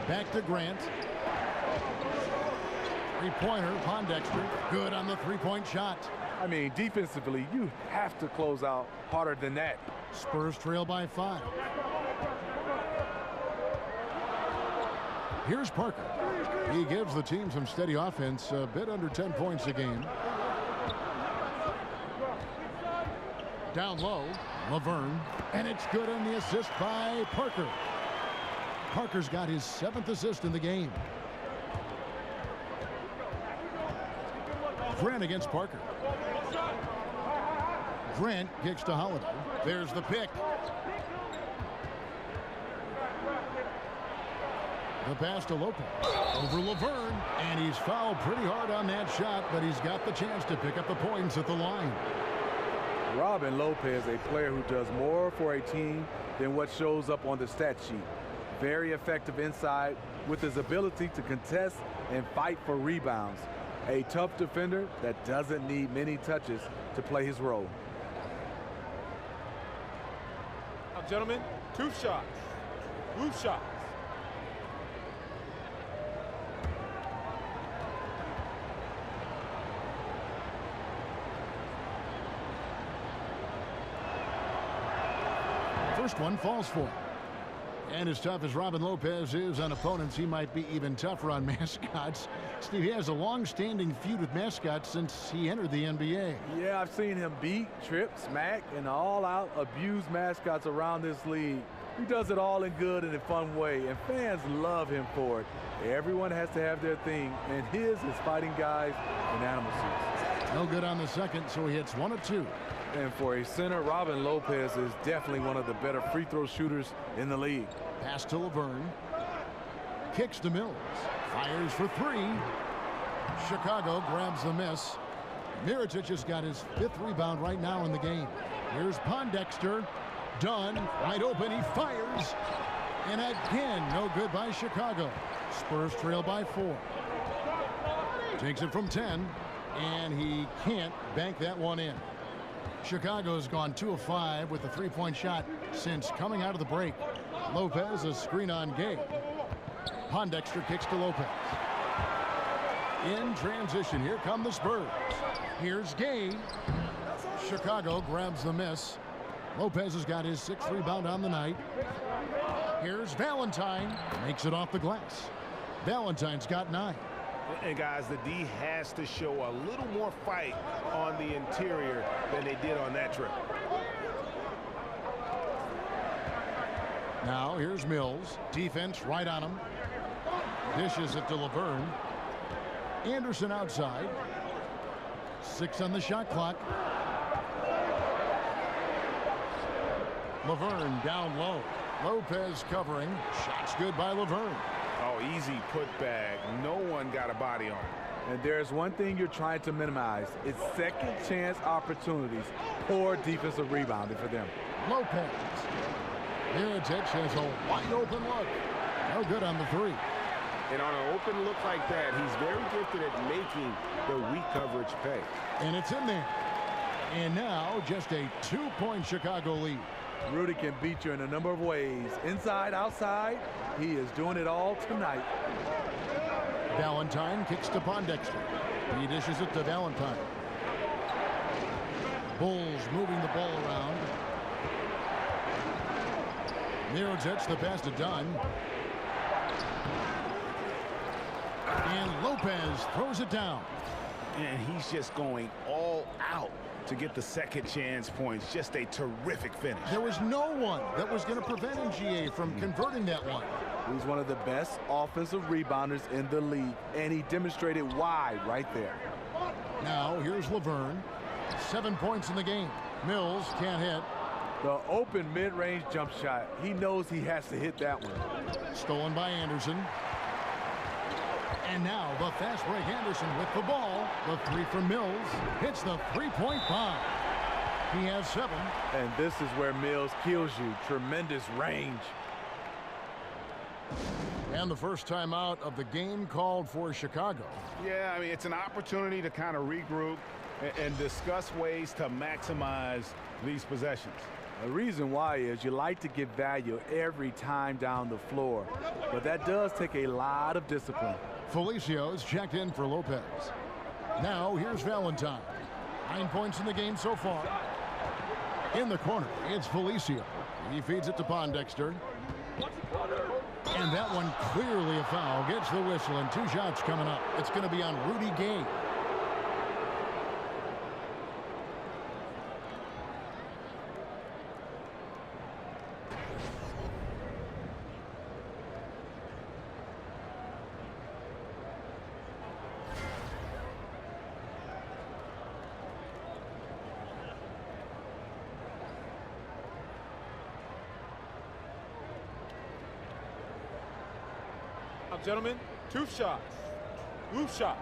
Back to Grant. Three-pointer, Pondexter. Good on the three-point shot. I mean, defensively, you have to close out harder than that. Spurs trail by 5. Here's Parker. He gives the team some steady offense, a bit under 10 points a game. Down low, Laverne, and it's good on the assist by Parker. Parker's got his 7th assist in the game. Grant against Parker. Grant kicks to Holiday. There's the pick. The pass to Lopez. Over Laverne, and he's fouled pretty hard on that shot, but he's got the chance to pick up the points at the line. Robin Lopez, a player who does more for a team than what shows up on the stat sheet. Very effective inside with his ability to contest and fight for rebounds. A tough defender that doesn't need many touches to play his role. Now, gentlemen, 2 shots. Roof shots. First one falls for him. And as tough as Robin Lopez is on opponents, he might be even tougher on mascots. Steve, he has a long-standing feud with mascots since he entered the NBA. Yeah, I've seen him beat, trip, smack, and all-out abuse mascots around this league. He does it all in good and a fun way, and fans love him for it. Everyone has to have their thing, and his is fighting guys in animal suits. No good on the second, so he hits 1 of 2. And for a center, Robin Lopez is definitely one of the better free throw shooters in the league. Pass to Laverne. Kicks to Mills. Fires for 3. Chicago grabs the miss. Mirotic has got his 5th rebound right now in the game. Here's Pondexter. Dunn, wide open, he fires. And again, no good by Chicago. Spurs trail by 4. Takes it from 10, and he can't bank that one in. Chicago's gone 2 of 5 with a 3-point shot since coming out of the break. Lopez, a screen on Gay. Pondexter kicks to Lopez. In transition, here come the Spurs. Here's Gay. Chicago grabs the miss. Lopez has got his 6th rebound on the night. Here's Valentine. Makes it off the glass. Valentine's got 9. And guys, the D has to show a little more fight on the interior than they did on that trip. Now here's Mills. Defense right on him. Dishes it to Laverne. Anderson outside. 6 on the shot clock. Laverne down low. Lopez covering. Shots good by Laverne. Oh, easy putback. No one got a body on it. And there's one thing you're trying to minimize. It's second chance opportunities. Poor defensive rebounding for them. Lopez. Mirotic has a wide open look. No good on the 3. And on an open look like that, he's very gifted at making the weak coverage pay. And it's in there. And now just a 2-point Chicago lead. Rudy can beat you in a number of ways. Inside, outside, he is doing it all tonight. Valentine kicks to Pondexter. He dishes it to Valentine. Bulls moving the ball around. Mirotic the pass to Dunn. And Lopez throws it down. And he's just going all out to get the second chance points. Just a terrific finish. There was no one that was going to prevent NGA from converting that one. He's one of the best offensive rebounders in the league, and he demonstrated why right there. Now here's Laverne. 7 points in the game. Mills can't hit. The open mid-range jump shot. He knows he has to hit that one. Stolen by Anderson. And now the fast break. Anderson with the ball. The 3 from Mills. Hits the 3-point bomb. He has 7. And this is where Mills kills you. Tremendous range. And the first time out of the game called for Chicago. Yeah, I mean, it's an opportunity to kind of regroup and discuss ways to maximize these possessions. The reason why is you like to get value every time down the floor, but that does take a lot of discipline. Felicia's checked in for Lopez. Now here's Valentine. 9 points in the game so far. In the corner, it's Felicio. He feeds it to Pondexter. And that one clearly a foul. Gets the whistle, and 2 shots coming up. It's going to be on Rudy Gay. Gentlemen, 2 shots. 2 shots.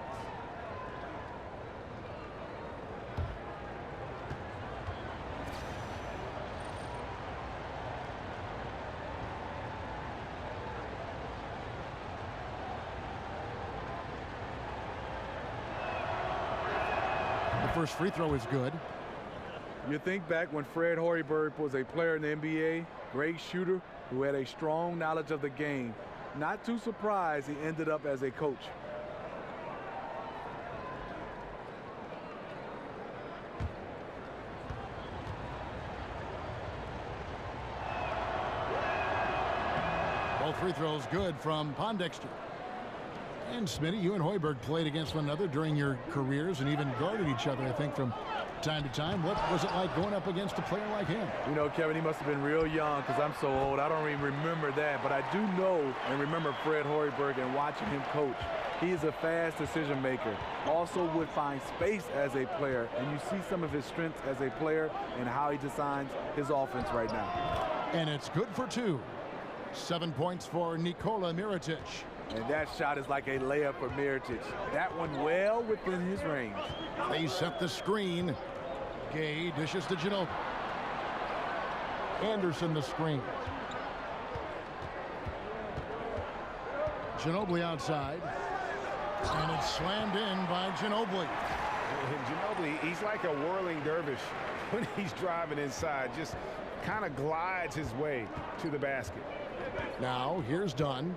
The first free throw is good. You think back when Fred Hoiberg was a player in the NBA, great shooter who had a strong knowledge of the game. Not too surprised he ended up as a coach. Both free throws good from Pondexter. And Smitty, you and Hoiberg played against one another during your careers and even guarded each other, I think, from time to time. What was it like going up against a player like him? You know, Kevin, he must have been real young because I'm so old. I don't even remember that. But I do know and remember Fred Hoiberg and watching him coach. He is a fast decision maker. Also would find space as a player. And you see some of his strengths as a player and how he designs his offense right now. And it's good for 2. 7 points for Nikola Mirotic. And that shot is like a layup for Mirotic. That one well within his range. They set the screen. Gay dishes to Ginobili. Anderson the screen. Ginobili outside. And it's slammed in by Ginobili. Ginobili, he's like a whirling dervish when he's driving inside. Just kind of glides his way to the basket. Now here's Dunn.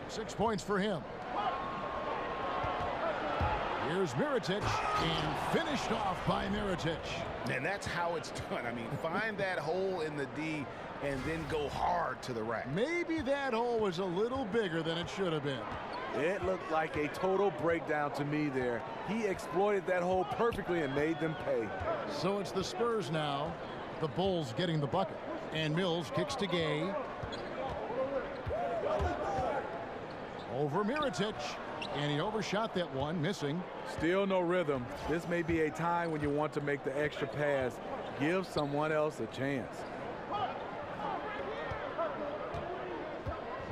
6 points for him. Here's Mirotic, and finished off by Mirotic. And that's how it's done. I mean, find that hole in the D and then go hard to the rack. Maybe that hole was a little bigger than it should have been. It looked like a total breakdown to me there. He exploited that hole perfectly and made them pay. So it's the Spurs now. The Bulls getting the bucket. And Mills kicks to Gay. Over Mirotic, and he overshot that one, missing. Still no rhythm. This may be a time when you want to make the extra pass. Give someone else a chance.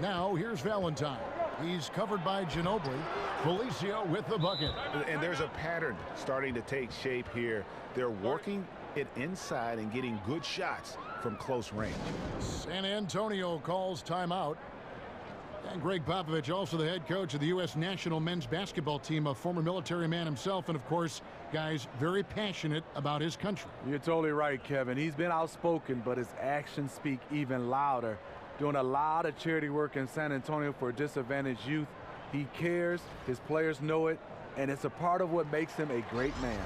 Now here's Valentine. He's covered by Ginobili. Felicio with the bucket. And there's a pattern starting to take shape here. They're working it inside and getting good shots from close range. San Antonio calls timeout. And Greg Popovich, also the head coach of the U.S. national men's basketball team, a former military man himself, and of course, guys, very passionate about his country. You're totally right, Kevin. He's been outspoken, but his actions speak even louder. Doing a lot of charity work in San Antonio for disadvantaged youth. He cares, his players know it, and it's a part of what makes him a great man.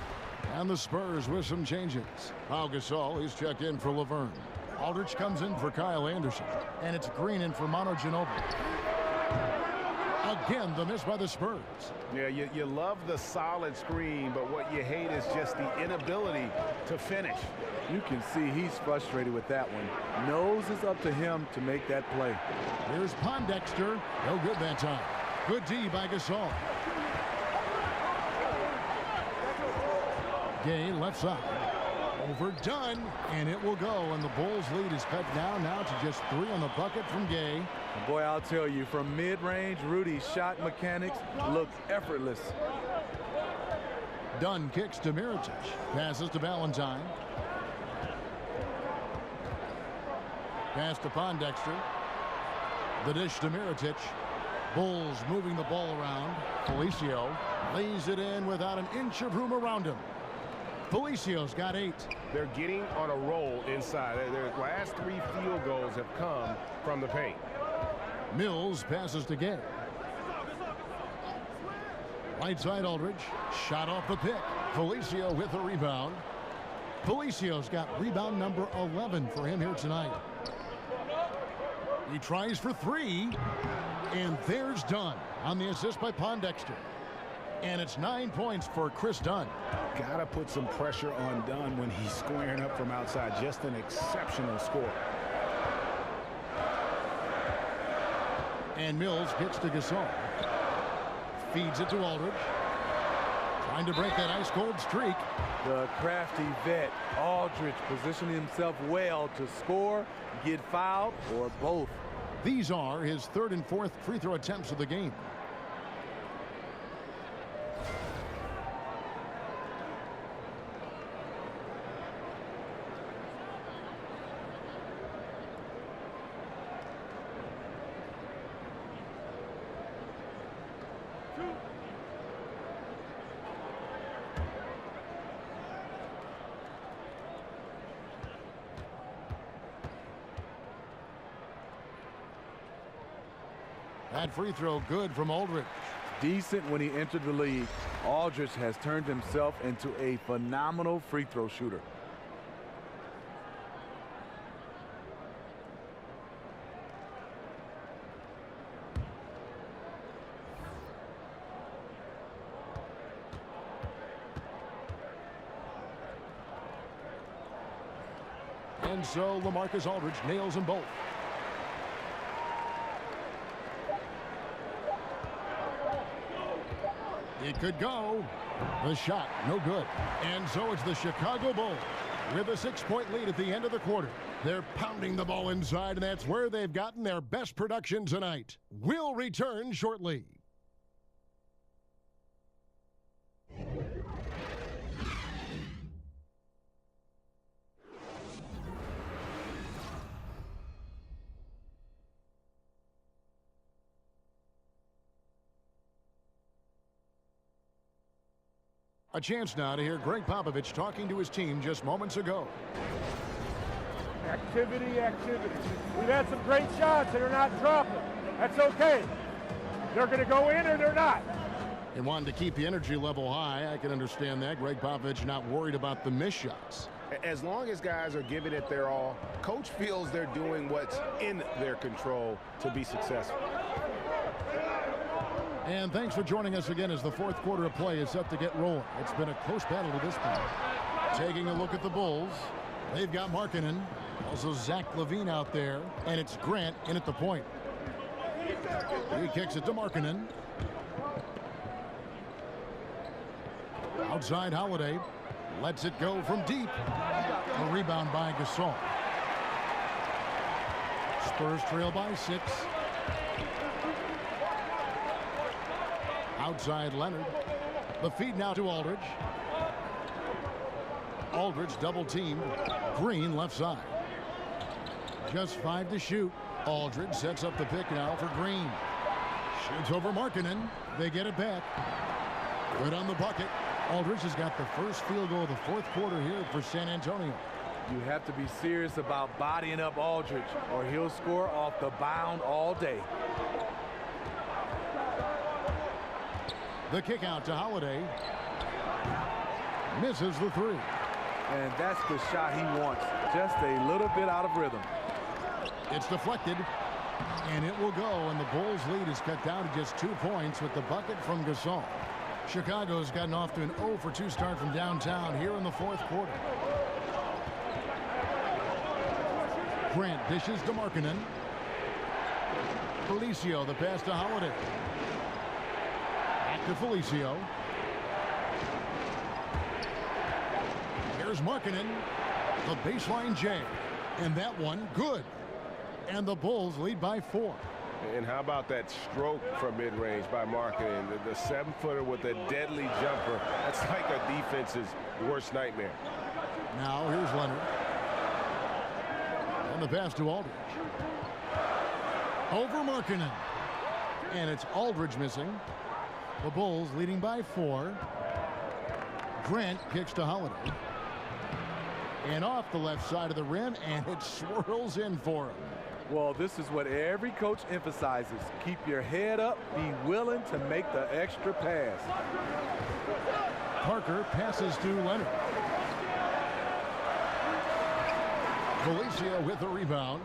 And the Spurs with some changes. Pau Gasol, he's checked in for Laverne. Aldridge comes in for Kyle Anderson. And it's Green in for Manu Ginobili. Again, the miss by the Spurs. Yeah, you love the solid screen, but what you hate is just the inability to finish. You can see he's frustrated with that one. Knows it's up to him to make that play. Here's Pondexter. No good that time. Good D by Gasol. Gay left side. Overdone, and it will go. And the Bulls lead is cut down now to just 3 on the bucket from Gay. And boy, I'll tell you, from mid-range, Rudy's shot mechanics look effortless. Dunn kicks to Mirotic. Passes to Valentine. Pass to Pondexter. The dish to Mirotic. Bulls moving the ball around. Felicio lays it in without an inch of room around him. Felicio's got 8. They're getting on a roll inside. Their last 3 field goals have come from the paint. Mills passes to Gay. Right side Aldridge. Shot off the pick. Felicio with a rebound. Felicio's got rebound number 11 for him here tonight. He tries for 3. And there's Dunn on the assist by Pondexter. And it's 9 points for Chris Dunn. Gotta put some pressure on Dunn when he's squaring up from outside. Just an exceptional score. And Mills gets to Gasol. Feeds it to Aldridge. Trying to break that ice-cold streak. The crafty vet, Aldridge, positioning himself well to score, get fouled, or both. These are his 3rd and 4th free throw attempts of the game. That free throw good from Aldridge. Decent when he entered the league. Aldridge has turned himself into a phenomenal free throw shooter. And so LaMarcus Aldridge nails them both. It could go. The shot, no good. And so it's the Chicago Bulls with a 6-point lead at the end of the quarter. They're pounding the ball inside, and that's where they've gotten their best production tonight. We'll return shortly. A chance now to hear Greg Popovich talking to his team just moments ago. Activity, activity. We've had some great shots that are not dropping. That's okay. They're going to go in or they're not. And wanting to keep the energy level high, I can understand that. Greg Popovich not worried about the missed shots. As long as guys are giving it their all, coach feels they're doing what's in their control to be successful. And thanks for joining us again as the 4th quarter of play is set to get rolling. It's been a close battle to this point. Taking a look at the Bulls, they've got Markkanen, also Zach LaVine out there, and it's Grant in at the point. He kicks it to Markkanen. Outside Holiday, lets it go from deep. A rebound by Gasol. Spurs trail by 6. Outside Leonard. The feed now to Aldridge. Aldridge double teamed. Green left side. Just 5 to shoot. Aldridge sets up the pick now for Green. Shoots over Markkanen. They get it back. Good on the bucket. Aldridge has got the first field goal of the 4th quarter here for San Antonio. You have to be serious about bodying up Aldridge, or he'll score off the bound all day. The kick out to Holiday. Misses the 3. And that's the shot he wants. Just a little bit out of rhythm. It's deflected. And it will go. And the Bulls lead is cut down to just 2 points with the bucket from Gasol. Chicago's gotten off to an 0-for-2 start from downtown here in the 4th quarter. Grant dishes to Markkanen. Felicio, the pass to Holiday. To Felicio. Here's Markkanen. The baseline J. And that one good. And the Bulls lead by 4. And how about that stroke from mid-range by Markkanen? The 7-footer with a deadly jumper. That's like a defense's worst nightmare. Now here's Leonard. And the pass to Aldridge. Over Markkanen. And it's Aldridge missing. The Bulls leading by 4. Grant kicks to Holiday. And off the left side of the rim, and it swirls in for him. Well, this is what every coach emphasizes. Keep your head up, be willing to make the extra pass. Parker passes to Leonard. Felicio with the rebound.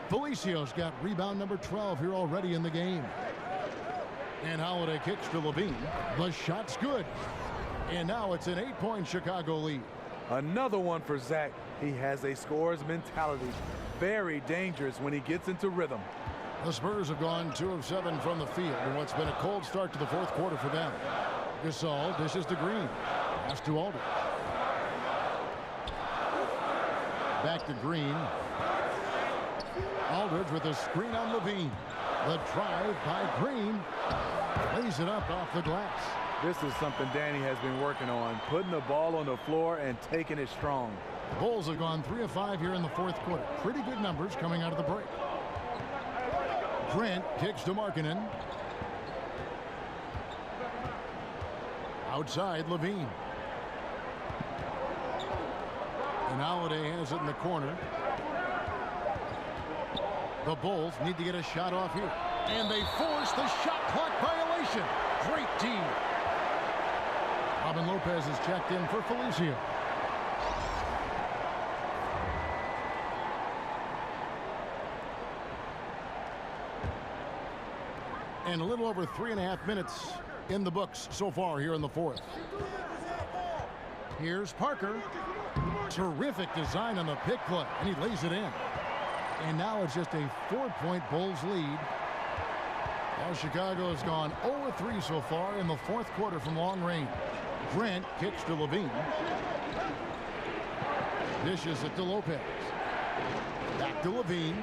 Felicio's got rebound number 12 here already in the game. And Holiday kicks to Levine. The shot's good. And now it's an 8-point Chicago lead. Another one for Zach. He has a scorer's mentality. Very dangerous when he gets into rhythm. The Spurs have gone 2 of 7 from the field in what's been a cold start to the fourth quarter for them. Gasol dishes to Green. Pass to Aldridge. Back to Green. Aldridge with a screen on Levine. The drive by Green. Lays it up off the glass. This is something Danny has been working on, putting the ball on the floor and taking it strong. The Bulls have gone 3 of 5 here in the fourth quarter. Pretty good numbers coming out of the break. Grant kicks to Markkanen. Outside, Levine. And Holiday has it in the corner. The Bulls need to get a shot off here. And they force the shot clock violation. Great team. Robin Lopez is checked in for Felicio. And a little over 3.5 minutes in the books so far here in the fourth. Here's Parker. Terrific design on the pick play, and he lays it in. And now it's just a 4-point Bulls lead. Now Chicago has gone 0-3 so far in the fourth quarter from long range. Grant kicks to Levine. Dishes it to Lopez. Back to Levine.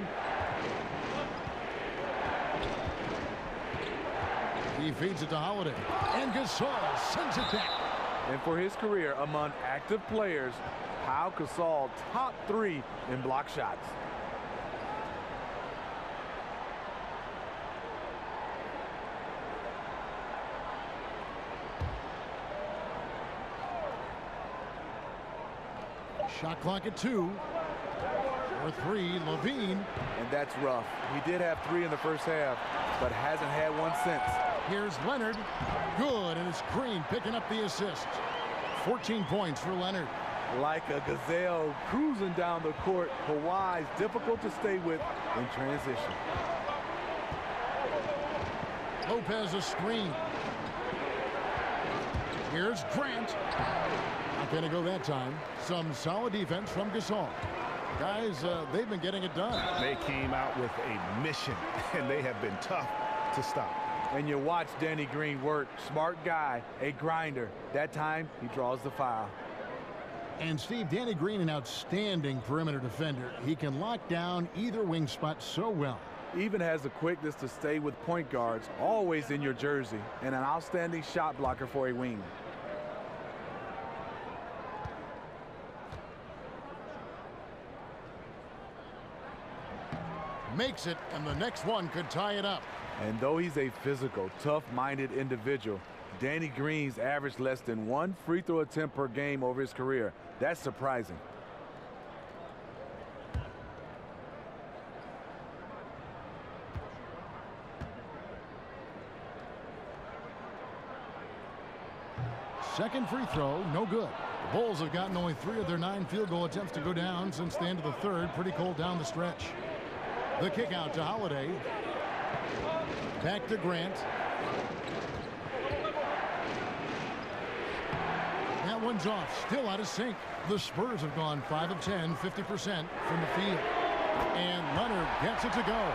He feeds it to Holiday. And Gasol sends it back. And for his career among active players, Pau Gasol top 3 in block shots. Shot clock at 2. For 3, Levine. And that's rough. He did have 3 in the first half, but hasn't had one since. Here's Leonard. Good, and it's Green picking up the assist. 14 points for Leonard. Like a gazelle cruising down the court, Kawhi's difficult to stay with in transition. Lopez a screen. Here's Grant. Not going to go that time. Some solid defense from Gasol. Guys, they've been getting it done. They came out with a mission, and they have been tough to stop. And you watch Danny Green work. Smart guy, a grinder. That time, he draws the foul. And Steve, Danny Green, an outstanding perimeter defender. He can lock down either wing spot so well. Even has the quickness to stay with point guards, always in your jersey, and an outstanding shot blocker for a wing. Makes it, and the next one could tie it up. And though he's a physical, tough-minded individual, Danny Green's averaged less than 1 free throw attempt per game over his career. That's surprising. Second free throw, no good. The Bulls have gotten only 3 of their 9 field goal attempts to go down since the end of the third. Pretty cold down the stretch. The kick out to Holiday. Back to Grant. That one's off, still out of sync. The Spurs have gone 5 of 10, 50% from the field. And Leonard gets it to go.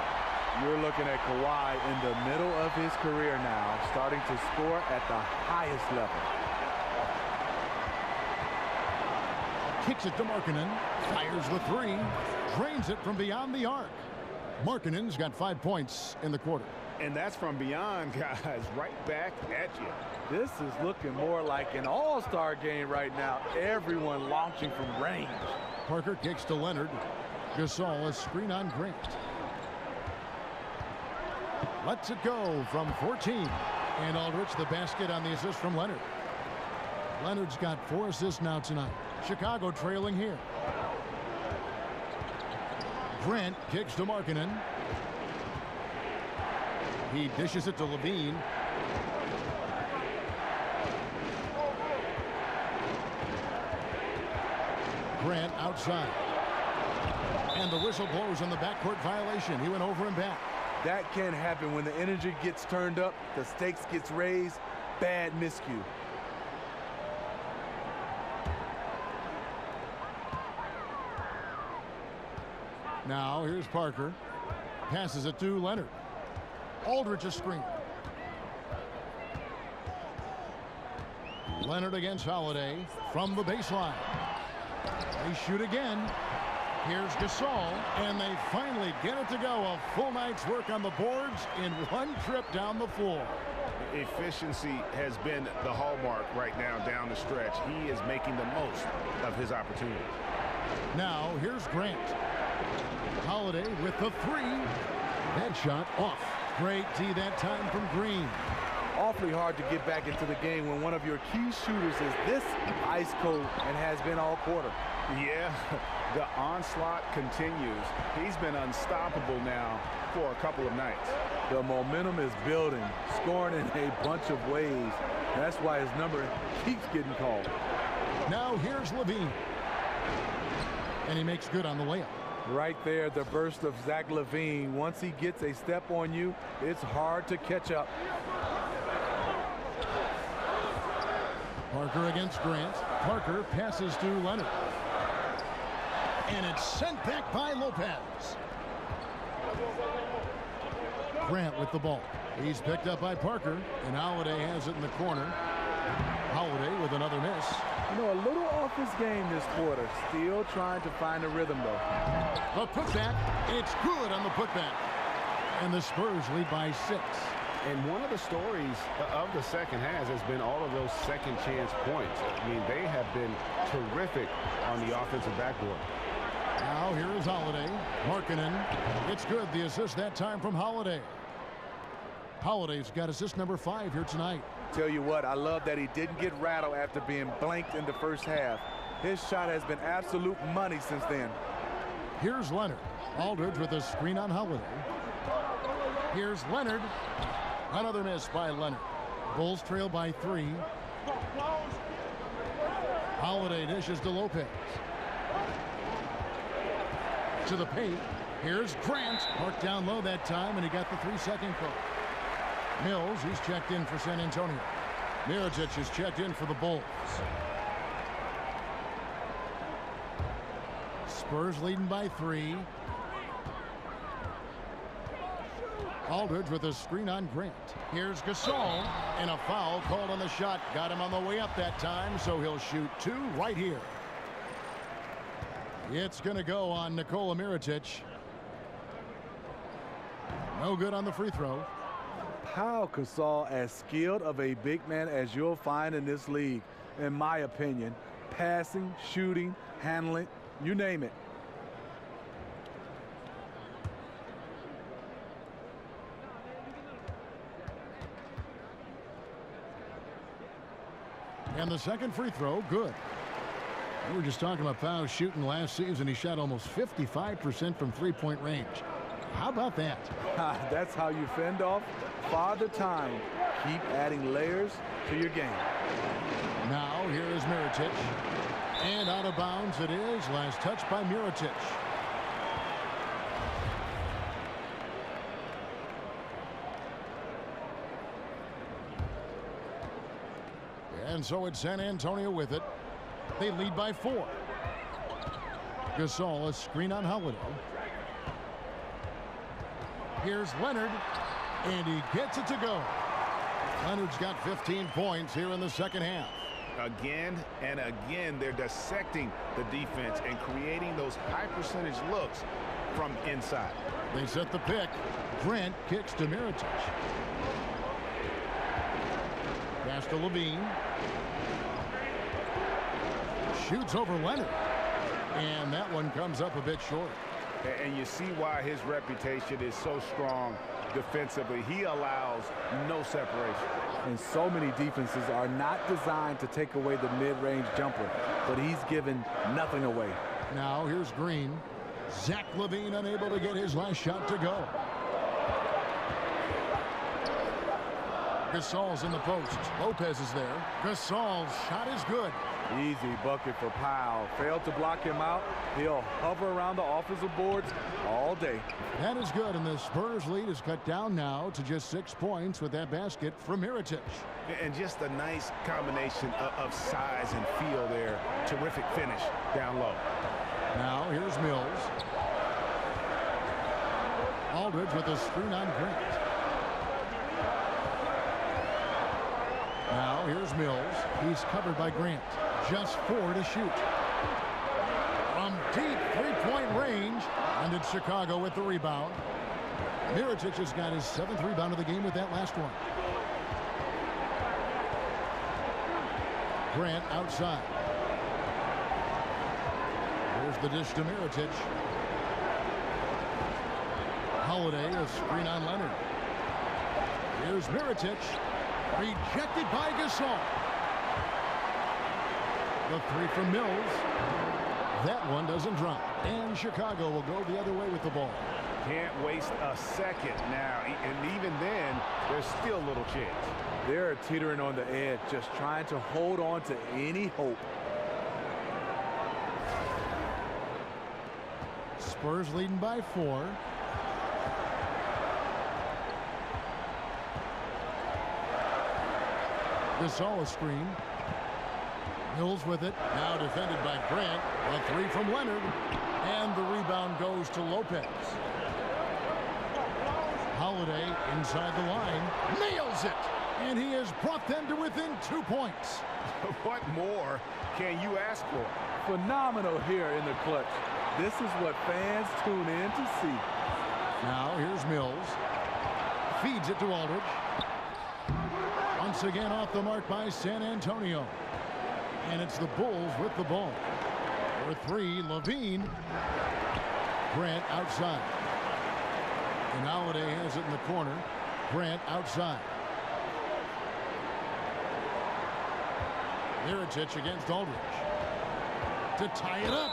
You're looking at Kawhi in the middle of his career now, starting to score at the highest level. Kicks it to Markkanen. Fires the 3. Drains it from beyond the arc. Markkanen's got 5 points in the quarter. And that's from beyond, guys, right back at you. This is looking more like an all-star game right now. Everyone launching from range. Parker kicks to Leonard. Gasol a screen on Grant. Lets it go from 14. And Aldridge the basket on the assist from Leonard. Leonard's got 4 assists now tonight. Chicago trailing here. Grant kicks to Markkanen. He dishes it to Levine. Grant outside. And the whistle blows on the backcourt violation. He went over and back. That can happen when the energy gets turned up, the stakes gets raised. Bad miscue. Now here's Parker. Passes it to Leonard. Aldridge a screen. Leonard against Holiday from the baseline. They shoot again. Here's Gasol, and they finally get it to go. A full night's work on the boards in one trip down the floor. Efficiency has been the hallmark right now down the stretch. He is making the most of his opportunity. Now here's Grant. Holiday with the 3. That shot off. Great D that time from Green. Awfully hard to get back into the game when one of your key shooters is this ice cold and has been all quarter. Yeah, the onslaught continues. He's been unstoppable now for a couple of nights. The momentum is building, scoring in a bunch of ways. That's why his number keeps getting called. Now here's Levine. And he makes good on the layup. Right there, the burst of Zach LaVine. Once he gets a step on you, it's hard to catch up. Parker against Grant. Parker passes to Leonard. And it's sent back by Lopez. Grant with the ball. He's picked up by Parker, and Holiday has it in the corner. Holiday with another miss. You know, a little off his game this quarter. Still trying to find a rhythm, though. The putback. It's good on the putback. And the Spurs lead by 6. And one of the stories of the second half has been all of those second chance points. I mean, they have been terrific on the offensive backboard. Now here is Holiday. Markkanen. It's good. The assist that time from Holiday. Holiday's got assist number 5 here tonight. Tell you what, I love that he didn't get rattled after being blanked in the first half. His shot has been absolute money since then. Here's Leonard. Aldridge with a screen on Holiday. Here's Leonard. Another miss by Leonard. Bulls trail by 3. Holiday dishes to Lopez. To the paint. Here's Grant. Parked down low that time, and he got the 3-second call. Mills, he's checked in for San Antonio. Mirotic is checked in for the Bulls. Spurs leading by 3. Aldridge with a screen on Grant. Here's Gasol, and a foul called on the shot. Got him on the way up that time, so he'll shoot 2 right here. It's going to go on Nikola Mirotic. No good on the free throw. How Gasol as skilled of a big man as you'll find in this league, in my opinion. Passing, shooting, handling, you name it. And the second free throw, good. We were just talking about foul shooting last season. He shot almost 55% from three-point range. How about that? That's how you fend off Father Time. Keep adding layers to your game. Now here is Mirotic. And out of bounds it is. Last touch by Mirotic. And so it's San Antonio with it. They lead by 4. Gasol, a screen on Holiday. Here's Leonard, and he gets it to go. Leonard's got 15 points here in the second half. Again and again, they're dissecting the defense and creating those high percentage looks from inside. They set the pick. Grant kicks to Mirotic. Pass to Levine. Shoots over Leonard. And that one comes up a bit short. And you see why his reputation is so strong defensively. He allows no separation. And so many defenses are not designed to take away the mid-range jumper, but he's given nothing away. Now here's Green. Zach LaVine unable to get his last shot to go. Gasol's in the post. Lopez is there. Gasol's shot is good. Easy bucket for Powell. Failed to block him out. He'll hover around the offensive boards all day. That is good, and the Spurs lead is cut down now to just 6 points with that basket from Mirotic. And just a nice combination of size and feel there. Terrific finish down low. Now here's Mills. Aldridge with a screen on Grant. Now here's Mills. He's covered by Grant. Just 4 to shoot. From deep three-point range. And it's Chicago with the rebound. Mirotic has got his 7th rebound of the game with that last one. Grant outside. Here's the dish to Mirotic. Holiday, a screen on Leonard. Here's Mirotic. Rejected by Gasol. The 3 from Mills. That one doesn't drop. And Chicago will go the other way with the ball. Can't waste a second now. And even then, there's still little chance. They're teetering on the edge, just trying to hold on to any hope. Spurs leading by 4. Gasol a screen. Mills with it. Now defended by Grant. A 3 from Leonard. And the rebound goes to Lopez. Holiday inside the line. Nails it. And he has brought them to within 2 points. What more can you ask for? Phenomenal here in the clutch. This is what fans tune in to see. Now here's Mills. Feeds it to Aldridge. Once again off the mark by San Antonio. And it's the Bulls with the ball. For 3, LaVine. Grant outside. And Holiday has it in the corner. Grant outside. Mirotic against Aldridge. To tie it up.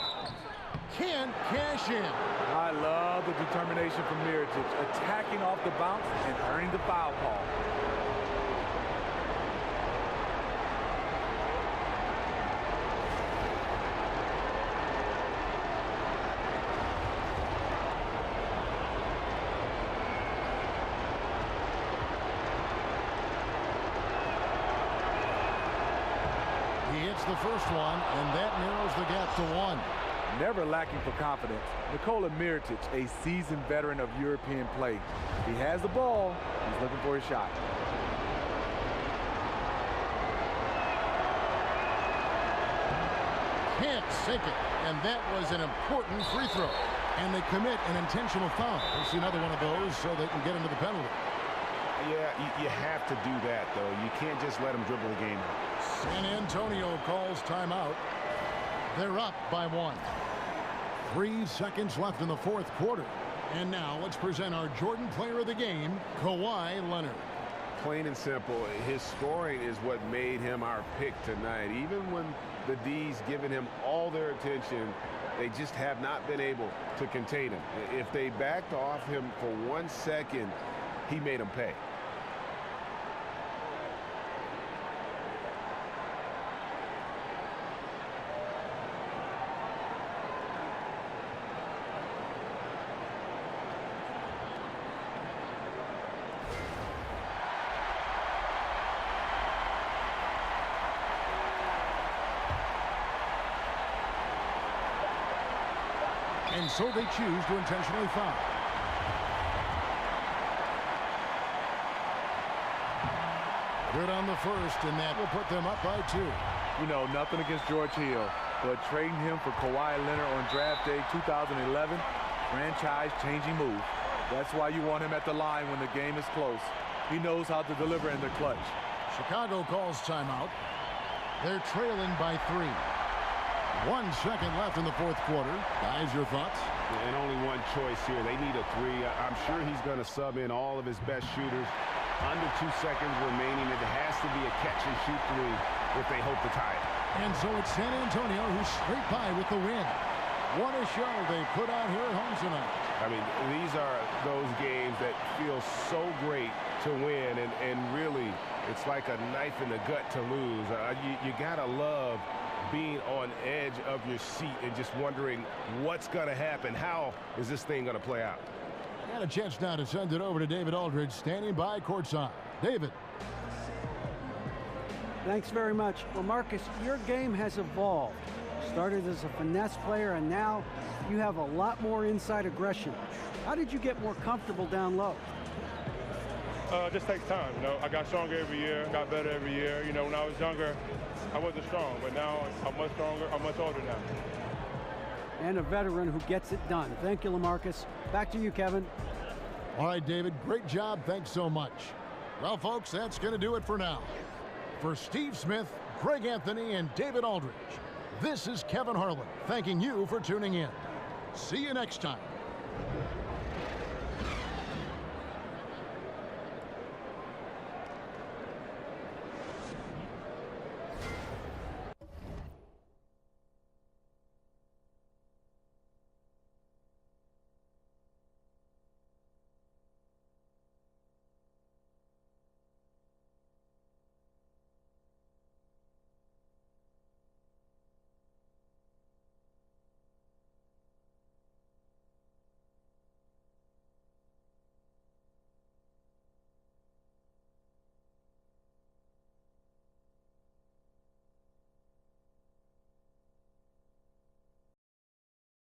Can't cash in. I love the determination from Mirotic, attacking off the bounce and earning the foul call. He hits the first one, and that narrows the gap to 1. Never lacking for confidence. Nikola Mirotic, a seasoned veteran of European play. He has the ball. He's looking for a shot. Can't sink it. And that was an important free throw. And they commit an intentional foul. We'll see another one of those so they can get into the penalty. Yeah, you have to do that, though. You can't just let him dribble the game out. San Antonio calls timeout. They're up by 1. 3 seconds left in the 4th quarter. And now let's present our Jordan Player of the Game, Kawhi Leonard. Plain and simple, his scoring is what made him our pick tonight. Even when the D's given him all their attention, they just have not been able to contain him. If they backed off him for 1 second, he made them pay. And so they choose to intentionally foul. Good on the first, and that will put them up by 2. You know, nothing against George Hill, but trading him for Kawhi Leonard on draft day 2011, franchise-changing move. That's why you want him at the line when the game is close. He knows how to deliver in the clutch. Chicago calls timeout. They're trailing by 3. 1 second left in the fourth quarter. Guys, your thoughts? And only one choice here. They need a three. I'm sure he's going to sub in all of his best shooters. Under 2 seconds remaining. It has to be a catch-and-shoot three if they hope to tie it. And so it's San Antonio who scrape by with the win. What a show they put on here at home tonight. I mean, these are those games that feel so great to win, and really, it's like a knife in the gut to lose. You gotta love being on edge of your seat and just wondering what's gonna happen. How is this thing gonna play out? And a chance now to send it over to David Aldridge, standing by courtside. David. Thanks very much. Well, Marcus, your game has evolved. Started as a finesse player, and now you have a lot more inside aggression. How did you get more comfortable down low? It just takes time. You know, I got stronger every year, got better every year. You know, when I was younger, I wasn't strong, but now I'm much stronger. I'm much older now. And a veteran who gets it done. Thank you, LaMarcus. Back to you, Kevin. All right, David, great job. Thanks so much. Well, folks, that's going to do it for now. For Steve Smith, Greg Anthony, and David Aldridge, this is Kevin Harlan thanking you for tuning in. See you next time.